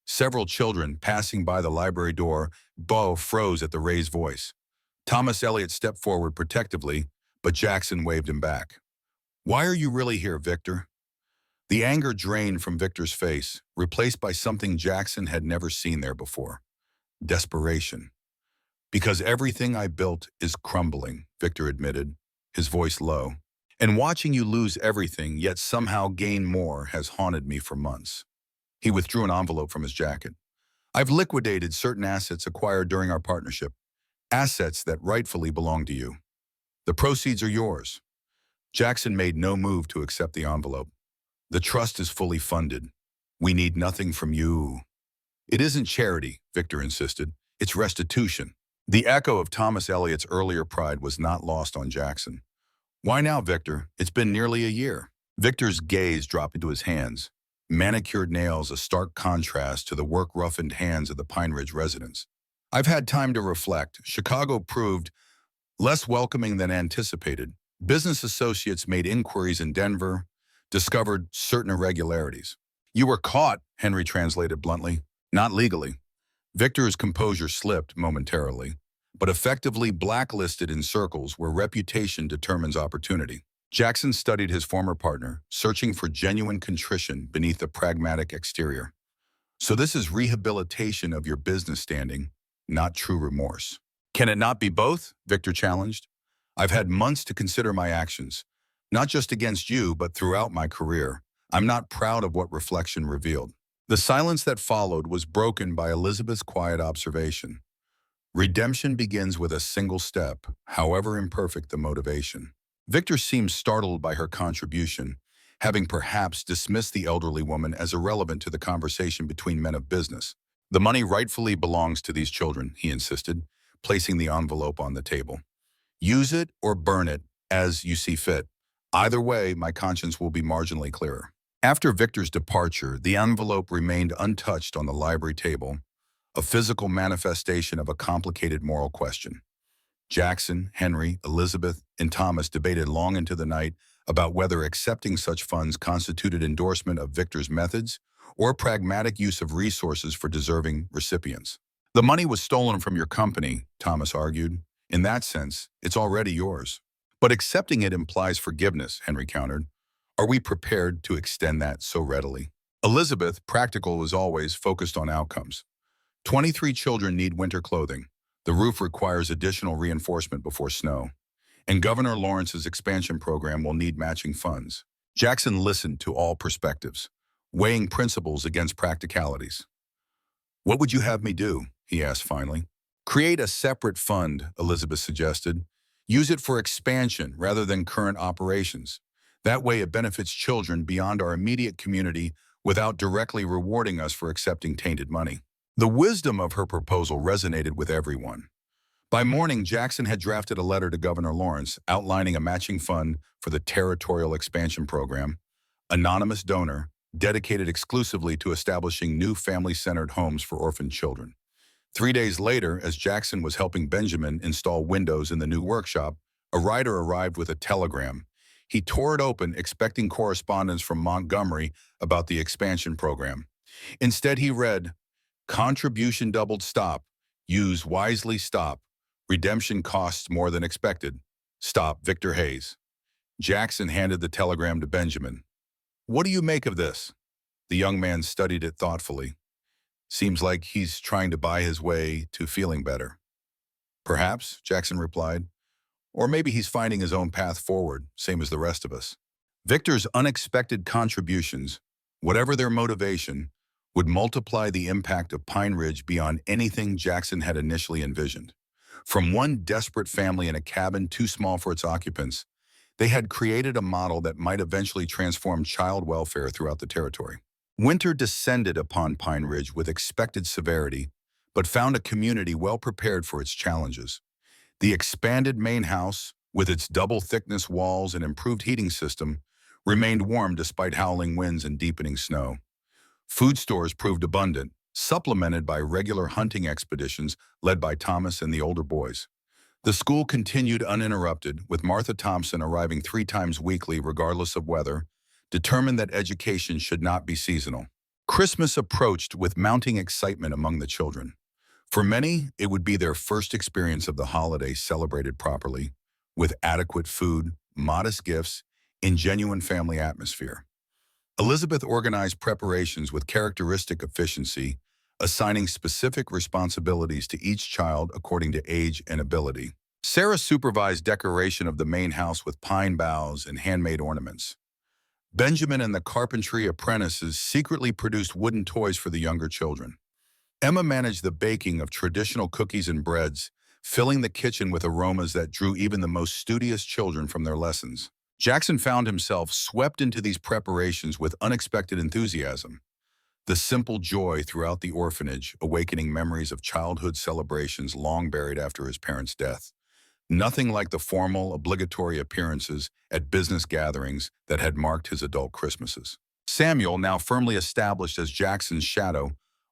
Several children passing by the library door, Bo froze at the raised voice. Thomas Elliot stepped forward protectively, but Jackson waved him back. "Why are you really here, Victor?" The anger drained from Victor's face, replaced by something Jackson had never seen there before. Desperation. "Because everything I built is crumbling," Victor admitted, his voice low. "And watching you lose everything, yet somehow gain more, has haunted me for months." He withdrew an envelope from his jacket. "I've liquidated certain assets acquired during our partnership, assets that rightfully belong to you. The proceeds are yours." Jackson made no move to accept the envelope. "The trust is fully funded. We need nothing from you." "It isn't charity," Victor insisted. "It's restitution." The echo of Thomas Elliot's earlier pride was not lost on Jackson. "Why now, Victor? It's been nearly a year." Victor's gaze dropped into his hands, manicured nails a stark contrast to the work-roughened hands of the Pine Ridge residents. "I've had time to reflect. Chicago proved less welcoming than anticipated. Business associates made inquiries in Denver, discovered certain irregularities." "You were caught," Henry translated bluntly. "Not legally." Victor's composure slipped momentarily, but effectively blacklisted in circles where reputation determines opportunity. Jackson studied his former partner, searching for genuine contrition beneath the pragmatic exterior. "So this is rehabilitation of your business standing, not true remorse." "Can it not be both?" Victor challenged. "I've had months to consider my actions, not just against you, but throughout my career. I'm not proud of what reflection revealed." The silence that followed was broken by Elizabeth's quiet observation. "Redemption begins with a single step, however imperfect the motivation." Victor seemed startled by her contribution, having perhaps dismissed the elderly woman as irrelevant to the conversation between men of business. "The money rightfully belongs to these children," he insisted, placing the envelope on the table. "Use it or burn it, as you see fit. Either way, my conscience will be marginally clearer." After Victor's departure, the envelope remained untouched on the library table, a physical manifestation of a complicated moral question. Jackson, Henry, Elizabeth, and Thomas debated long into the night about whether accepting such funds constituted endorsement of Victor's methods or pragmatic use of resources for deserving recipients. "The money was stolen from your company," Thomas argued. "In that sense, it's already yours." "But accepting it implies forgiveness," Henry countered. "Are we prepared to extend that so readily?" Elizabeth, practical as always, focused on outcomes. 23 children need winter clothing. The roof requires additional reinforcement before snow. And Governor Lawrence's expansion program will need matching funds. Jackson listened to all perspectives, weighing principles against practicalities. "What would you have me do?" he asked finally. "Create a separate fund," Elizabeth suggested. "Use it for expansion rather than current operations. That way it benefits children beyond our immediate community without directly rewarding us for accepting tainted money." The wisdom of her proposal resonated with everyone. By morning, Jackson had drafted a letter to Governor Lawrence outlining a matching fund for the territorial expansion program, anonymous donor, dedicated exclusively to establishing new family-centered homes for orphaned children. 3 days later, as Jackson was helping Benjamin install windows in the new workshop, a rider arrived with a telegram. He tore it open, expecting correspondence from Montgomery about the expansion program. Instead, he read, "Contribution doubled stop. Use wisely stop. Redemption costs more than expected. Stop, Victor Hayes." Jackson handed the telegram to Benjamin. "What do you make of this?" The young man studied it thoughtfully. "Seems like he's trying to buy his way to feeling better." "Perhaps," Jackson replied. "Or maybe he's finding his own path forward, same as the rest of us." Victor's unexpected contributions, whatever their motivation, would multiply the impact of Pine Ridge beyond anything Jackson had initially envisioned. From one desperate family in a cabin too small for its occupants, they had created a model that might eventually transform child welfare throughout the territory. Winter descended upon Pine Ridge with expected severity, but found a community well prepared for its challenges. The expanded main house, with its double-thickness walls and improved heating system, remained warm despite howling winds and deepening snow. Food stores proved abundant, supplemented by regular hunting expeditions led by Thomas and the older boys. The school continued uninterrupted, with Martha Thompson arriving 3 times weekly regardless of weather, determined that education should not be seasonal. Christmas approached with mounting excitement among the children. For many, it would be their first experience of the holiday celebrated properly, with adequate food, modest gifts, and genuine family atmosphere. Elizabeth organized preparations with characteristic efficiency, assigning specific responsibilities to each child according to age and ability. Sarah supervised decoration of the main house with pine boughs and handmade ornaments. Benjamin and the carpentry apprentices secretly produced wooden toys for the younger children. Emma managed the baking of traditional cookies and breads, filling the kitchen with aromas that drew even the most studious children from their lessons. Jackson found himself swept into these preparations with unexpected enthusiasm. The simple joy throughout the orphanage, awakening memories of childhood celebrations long buried after his parents' death. Nothing like the formal, obligatory appearances at business gatherings that had marked his adult Christmases. Samuel, now firmly established as Jackson's shadow,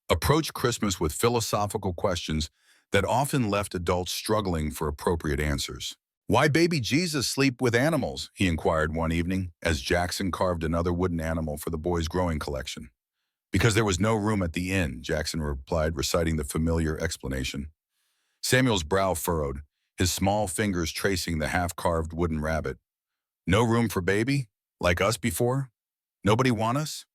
approached Christmas with philosophical questions that often left adults struggling for appropriate answers. "Why baby Jesus sleep with animals?" he inquired one evening as Jackson carved another wooden animal for the boys' growing collection. "Because there was no room at the inn," Jackson replied, reciting the familiar explanation. Samuel's brow furrowed, his small fingers tracing the half-carved wooden rabbit. "No room for baby? Like us before? Nobody want us?"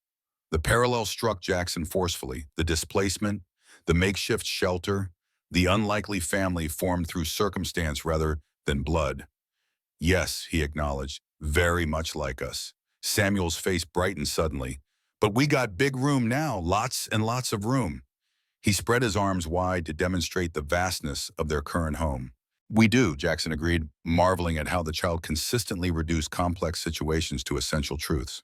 The parallel struck Jackson forcefully. The displacement, the makeshift shelter, the unlikely family formed through circumstance rather than blood. "Yes," he acknowledged, "very much like us." Samuel's face brightened suddenly. "But we got big room now, lots and lots of room." He spread his arms wide to demonstrate the vastness of their current home. "We do," Jackson agreed, marveling at how the child consistently reduced complex situations to essential truths.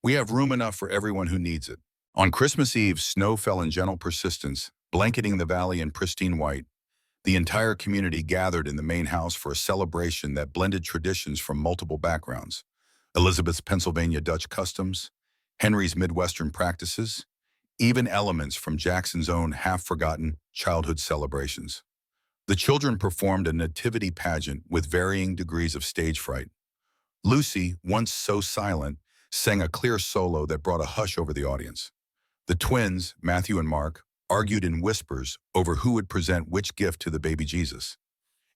"We have room enough for everyone who needs it." On Christmas Eve, snow fell in gentle persistence, blanketing the valley in pristine white. The entire community gathered in the main house for a celebration that blended traditions from multiple backgrounds: Elizabeth's Pennsylvania Dutch customs, Henry's Midwestern practices, even elements from Jackson's own half-forgotten childhood celebrations. The children performed a nativity pageant with varying degrees of stage fright. Lucy, once so silent, sang a clear solo that brought a hush over the audience. The twins, Matthew and Mark, argued in whispers over who would present which gift to the baby Jesus.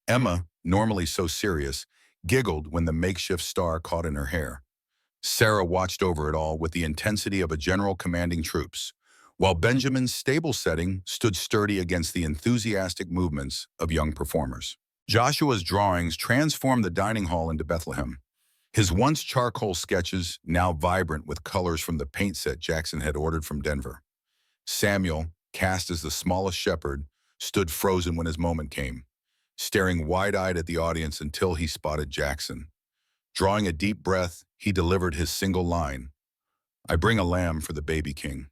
Emma, normally so serious, giggled when the makeshift star caught in her hair. Sarah watched over it all with the intensity of a general commanding troops, while Benjamin's stable setting stood sturdy against the enthusiastic movements of young performers. Joshua's drawings transformed the dining hall into Bethlehem. His once charcoal sketches, now vibrant with colors from the paint set Jackson had ordered from Denver. Samuel, cast as the smallest shepherd, stood frozen when his moment came, staring wide-eyed at the audience until he spotted Jackson. Drawing a deep breath, he delivered his single line, "I bring a lamb for the baby king,"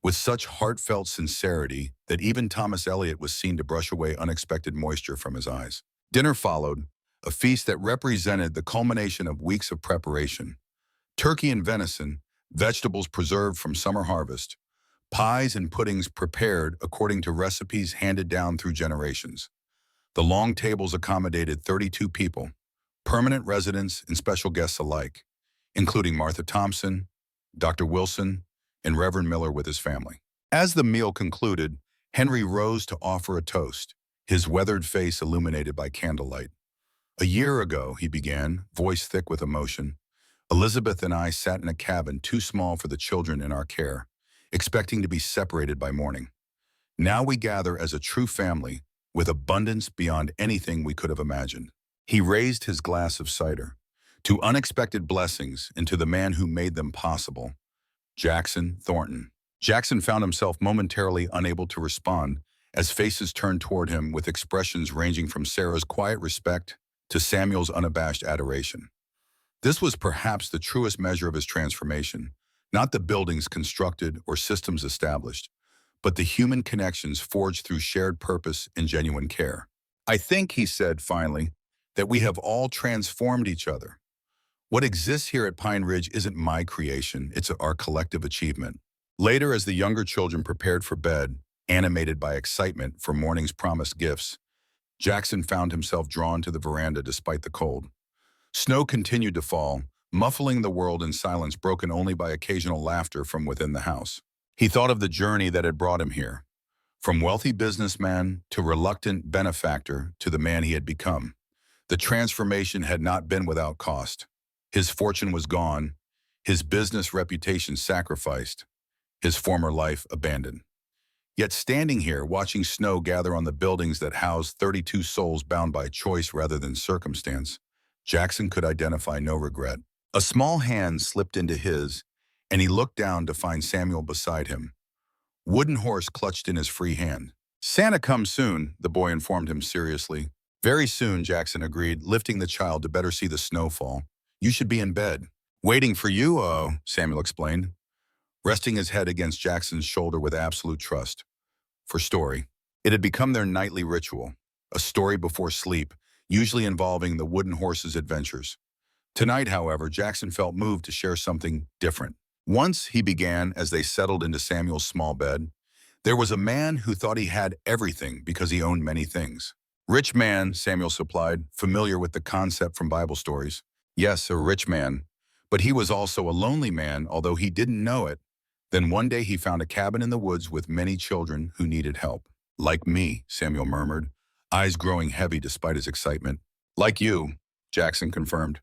with such heartfelt sincerity that even Thomas Eliot was seen to brush away unexpected moisture from his eyes. Dinner followed, a feast that represented the culmination of weeks of preparation. Turkey and venison, vegetables preserved from summer harvest, pies and puddings prepared according to recipes handed down through generations. The long tables accommodated 32 people, permanent residents and special guests alike, including Martha Thompson, Dr. Wilson, and Reverend Miller with his family. As the meal concluded, Henry rose to offer a toast, his weathered face illuminated by candlelight. "A year ago," he began, voice thick with emotion, "Elizabeth and I sat in a cabin too small for the children in our care, expecting to be separated by morning. Now we gather as a true family, with abundance beyond anything we could have imagined." He raised his glass of cider, "To unexpected blessings and to the man who made them possible, Jackson Thornton." Jackson found himself momentarily unable to respond as faces turned toward him with expressions ranging from Sarah's quiet respect to Samuel's unabashed adoration. This was perhaps the truest measure of his transformation, not the buildings constructed or systems established, but the human connections forged through shared purpose and genuine care. I think, he said finally, that we have all transformed each other. What exists here at Pine Ridge isn't my creation, it's our collective achievement. Later, as the younger children prepared for bed, animated by excitement for morning's promised gifts, Jackson found himself drawn to the veranda despite the cold. Snow continued to fall, muffling the world in silence broken only by occasional laughter from within the house. He thought of the journey that had brought him here, from wealthy businessman to reluctant benefactor to the man he had become. The transformation had not been without cost. His fortune was gone, his business reputation sacrificed, his former life abandoned. Yet standing here, watching snow gather on the buildings that housed 32 souls bound by choice rather than circumstance, Jackson could identify no regret. A small hand slipped into his, and he looked down to find Samuel beside him, wooden horse clutched in his free hand. "Santa comes soon," the boy informed him seriously. "Very soon," Jackson agreed, lifting the child to better see the snowfall. "You should be in bed." "Waiting for you, Samuel explained, resting his head against Jackson's shoulder with absolute trust. For story. It had become their nightly ritual, a story before sleep, usually involving the wooden horse's adventures. Tonight, however, Jackson felt moved to share something different. Once, he began, as they settled into Samuel's small bed, there was a man who thought he had everything because he owned many things. "Rich man," Samuel supplied, familiar with the concept from Bible stories. Yes, a rich man. But he was also a lonely man, although he didn't know it. Then one day he found a cabin in the woods with many children who needed help. "Like me," Samuel murmured, eyes growing heavy despite his excitement. "Like you," Jackson confirmed.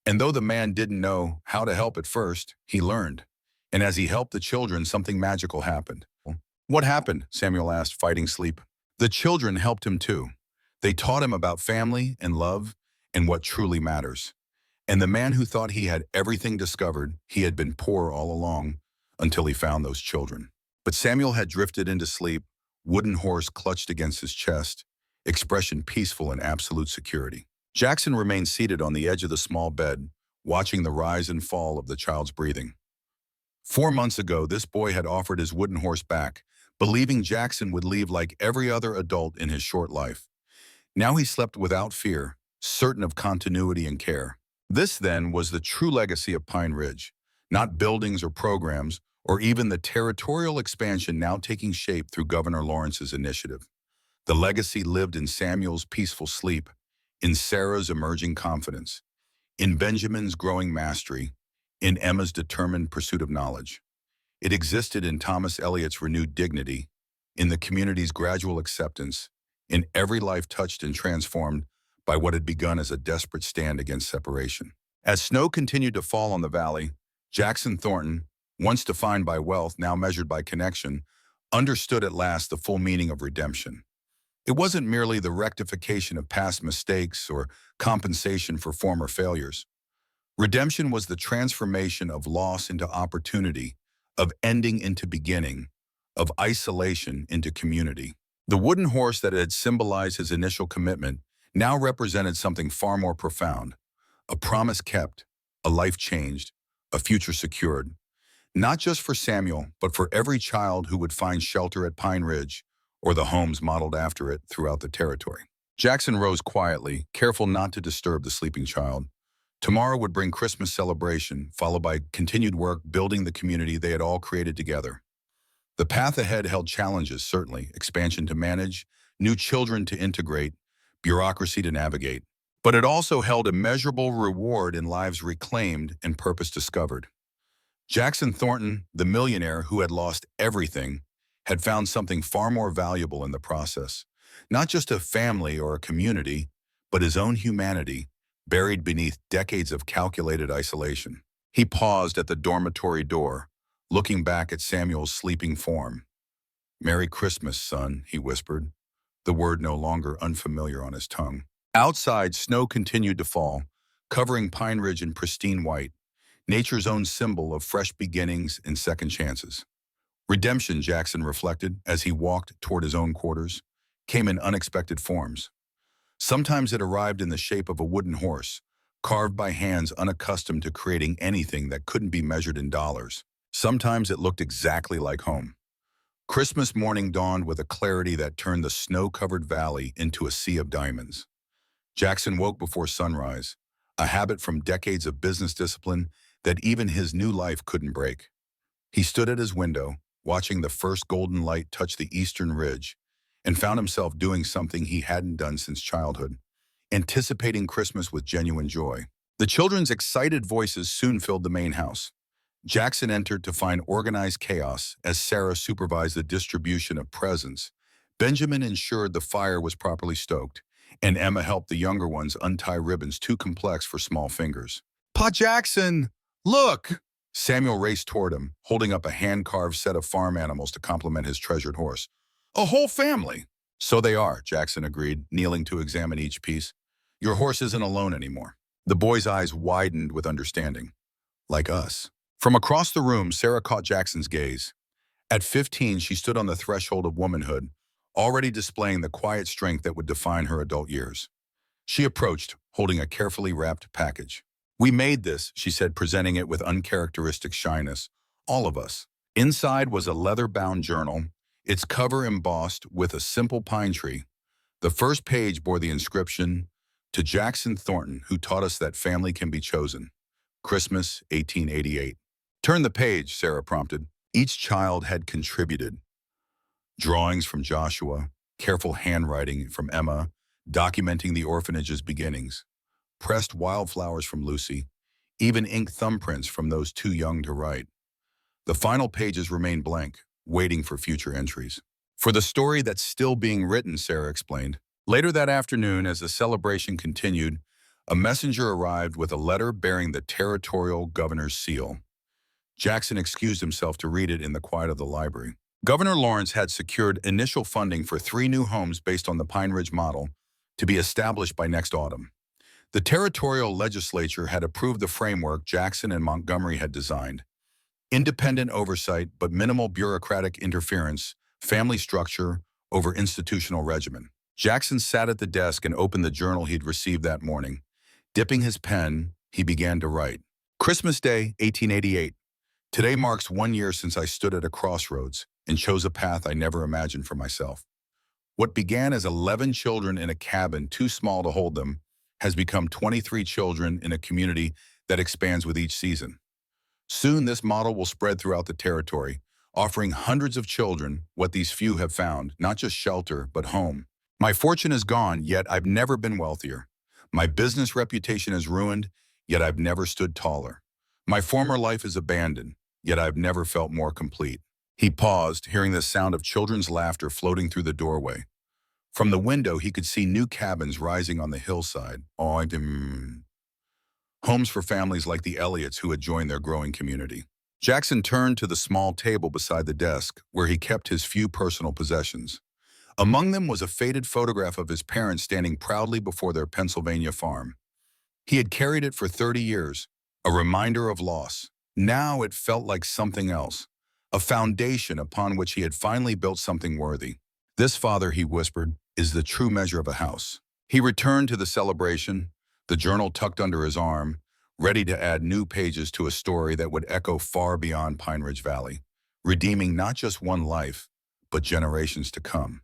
And though the man didn't know how to help at first, he learned. And as he helped the children, something magical happened. "What happened?" Samuel asked, fighting sleep. "The children helped him too. They taught him about family and love and what truly matters. And the man who thought he had everything discovered he had been poor all along until he found those children." But Samuel had drifted into sleep, wooden horse clutched against his chest, expression peaceful and absolute security. Jackson remained seated on the edge of the small bed, watching the rise and fall of the child's breathing. 4 months ago, this boy had offered his wooden horse back, believing Jackson would leave like every other adult in his short life. Now he slept without fear, certain of continuity and care. This, then, was the true legacy of Pine Ridge, not buildings or programs, or even the territorial expansion now taking shape through Governor Lawrence's initiative. The legacy lived in Samuel's peaceful sleep, in Sarah's emerging confidence, in Benjamin's growing mastery, in Emma's determined pursuit of knowledge. It existed in Thomas Elliott's renewed dignity, in the community's gradual acceptance, in every life touched and transformed by what had begun as a desperate stand against separation. As snow continued to fall on the valley, Jackson Thornton, once defined by wealth, now measured by connection, understood at last the full meaning of redemption. It wasn't merely the rectification of past mistakes or compensation for former failures. Redemption was the transformation of loss into opportunity, of ending into beginning, of isolation into community. The wooden horse that had symbolized his initial commitment now represented something far more profound, a promise kept, a life changed, a future secured. Not just for Samuel, but for every child who would find shelter at Pine Ridge, or the homes modeled after it throughout the territory. Jackson rose quietly, careful not to disturb the sleeping child. Tomorrow would bring Christmas celebration, followed by continued work building the community they had all created together. The path ahead held challenges, certainly, expansion to manage, new children to integrate, bureaucracy to navigate. But it also held immeasurable reward in lives reclaimed and purpose discovered. Jackson Thornton, the millionaire who had lost everything, had found something far more valuable in the process. Not just a family or a community, but his own humanity, buried beneath decades of calculated isolation. He paused at the dormitory door, looking back at Samuel's sleeping form. "Merry Christmas, son," he whispered, the word no longer unfamiliar on his tongue. Outside, snow continued to fall, covering Pine Ridge in pristine white, nature's own symbol of fresh beginnings and second chances. Redemption, Jackson reflected as he walked toward his own quarters, came in unexpected forms. Sometimes it arrived in the shape of a wooden horse, carved by hands unaccustomed to creating anything that couldn't be measured in dollars. Sometimes it looked exactly like home. Christmas morning dawned with a clarity that turned the snow-covered valley into a sea of diamonds. Jackson woke before sunrise, a habit from decades of business discipline that even his new life couldn't break. He stood at his window, watching the first golden light touch the eastern ridge, and found himself doing something he hadn't done since childhood, anticipating Christmas with genuine joy. The children's excited voices soon filled the main house. Jackson entered to find organized chaos as Sarah supervised the distribution of presents. Benjamin ensured the fire was properly stoked, and Emma helped the younger ones untie ribbons too complex for small fingers. Pa Jackson, look! Samuel raced toward him, holding up a hand-carved set of farm animals to complement his treasured horse. A whole family! So they are, Jackson agreed, kneeling to examine each piece. Your horse isn't alone anymore. The boy's eyes widened with understanding. Like us. From across the room, Sarah caught Jackson's gaze. At 15, she stood on the threshold of womanhood, already displaying the quiet strength that would define her adult years. She approached, holding a carefully wrapped package. We made this, she said, presenting it with uncharacteristic shyness. All of us. Inside was a leather-bound journal, its cover embossed with a simple pine tree. The first page bore the inscription, "To Jackson Thornton, who taught us that family can be chosen. Christmas, 1888. Turn the page, Sarah prompted. Each child had contributed. Drawings from Joshua, careful handwriting from Emma, documenting the orphanage's beginnings. Pressed wildflowers from Lucy, even ink thumbprints from those too young to write. The final pages remained blank, waiting for future entries. For the story that's still being written, Sarah explained. Later that afternoon, as the celebration continued, a messenger arrived with a letter bearing the territorial governor's seal. Jackson excused himself to read it in the quiet of the library. Governor Lawrence had secured initial funding for 3 new homes based on the Pine Ridge model to be established by next autumn. The territorial legislature had approved the framework Jackson and Montgomery had designed. Independent oversight but minimal bureaucratic interference, family structure over institutional regimen. Jackson sat at the desk and opened the journal he'd received that morning. Dipping his pen, he began to write. Christmas Day, 1888. Today marks 1 year since I stood at a crossroads and chose a path I never imagined for myself. What began as 11 children in a cabin too small to hold them has become 23 children in a community that expands with each season. Soon this model will spread throughout the territory, offering hundreds of children what these few have found, not just shelter, but home. My fortune is gone, yet I've never been wealthier. My business reputation is ruined, yet I've never stood taller. My former life is abandoned, yet I've never felt more complete. He paused, hearing the sound of children's laughter floating through the doorway. From the window, he could see new cabins rising on the hillside. Homes for families like the Elliots who had joined their growing community. Jackson turned to the small table beside the desk, where he kept his few personal possessions. Among them was a faded photograph of his parents standing proudly before their Pennsylvania farm. He had carried it for 30 years, a reminder of loss. Now it felt like something else, a foundation upon which he had finally built something worthy. This, father, he whispered, is the true measure of a house. He returned to the celebration, the journal tucked under his arm, ready to add new pages to a story that would echo far beyond Pine Ridge Valley, redeeming not just one life, but generations to come.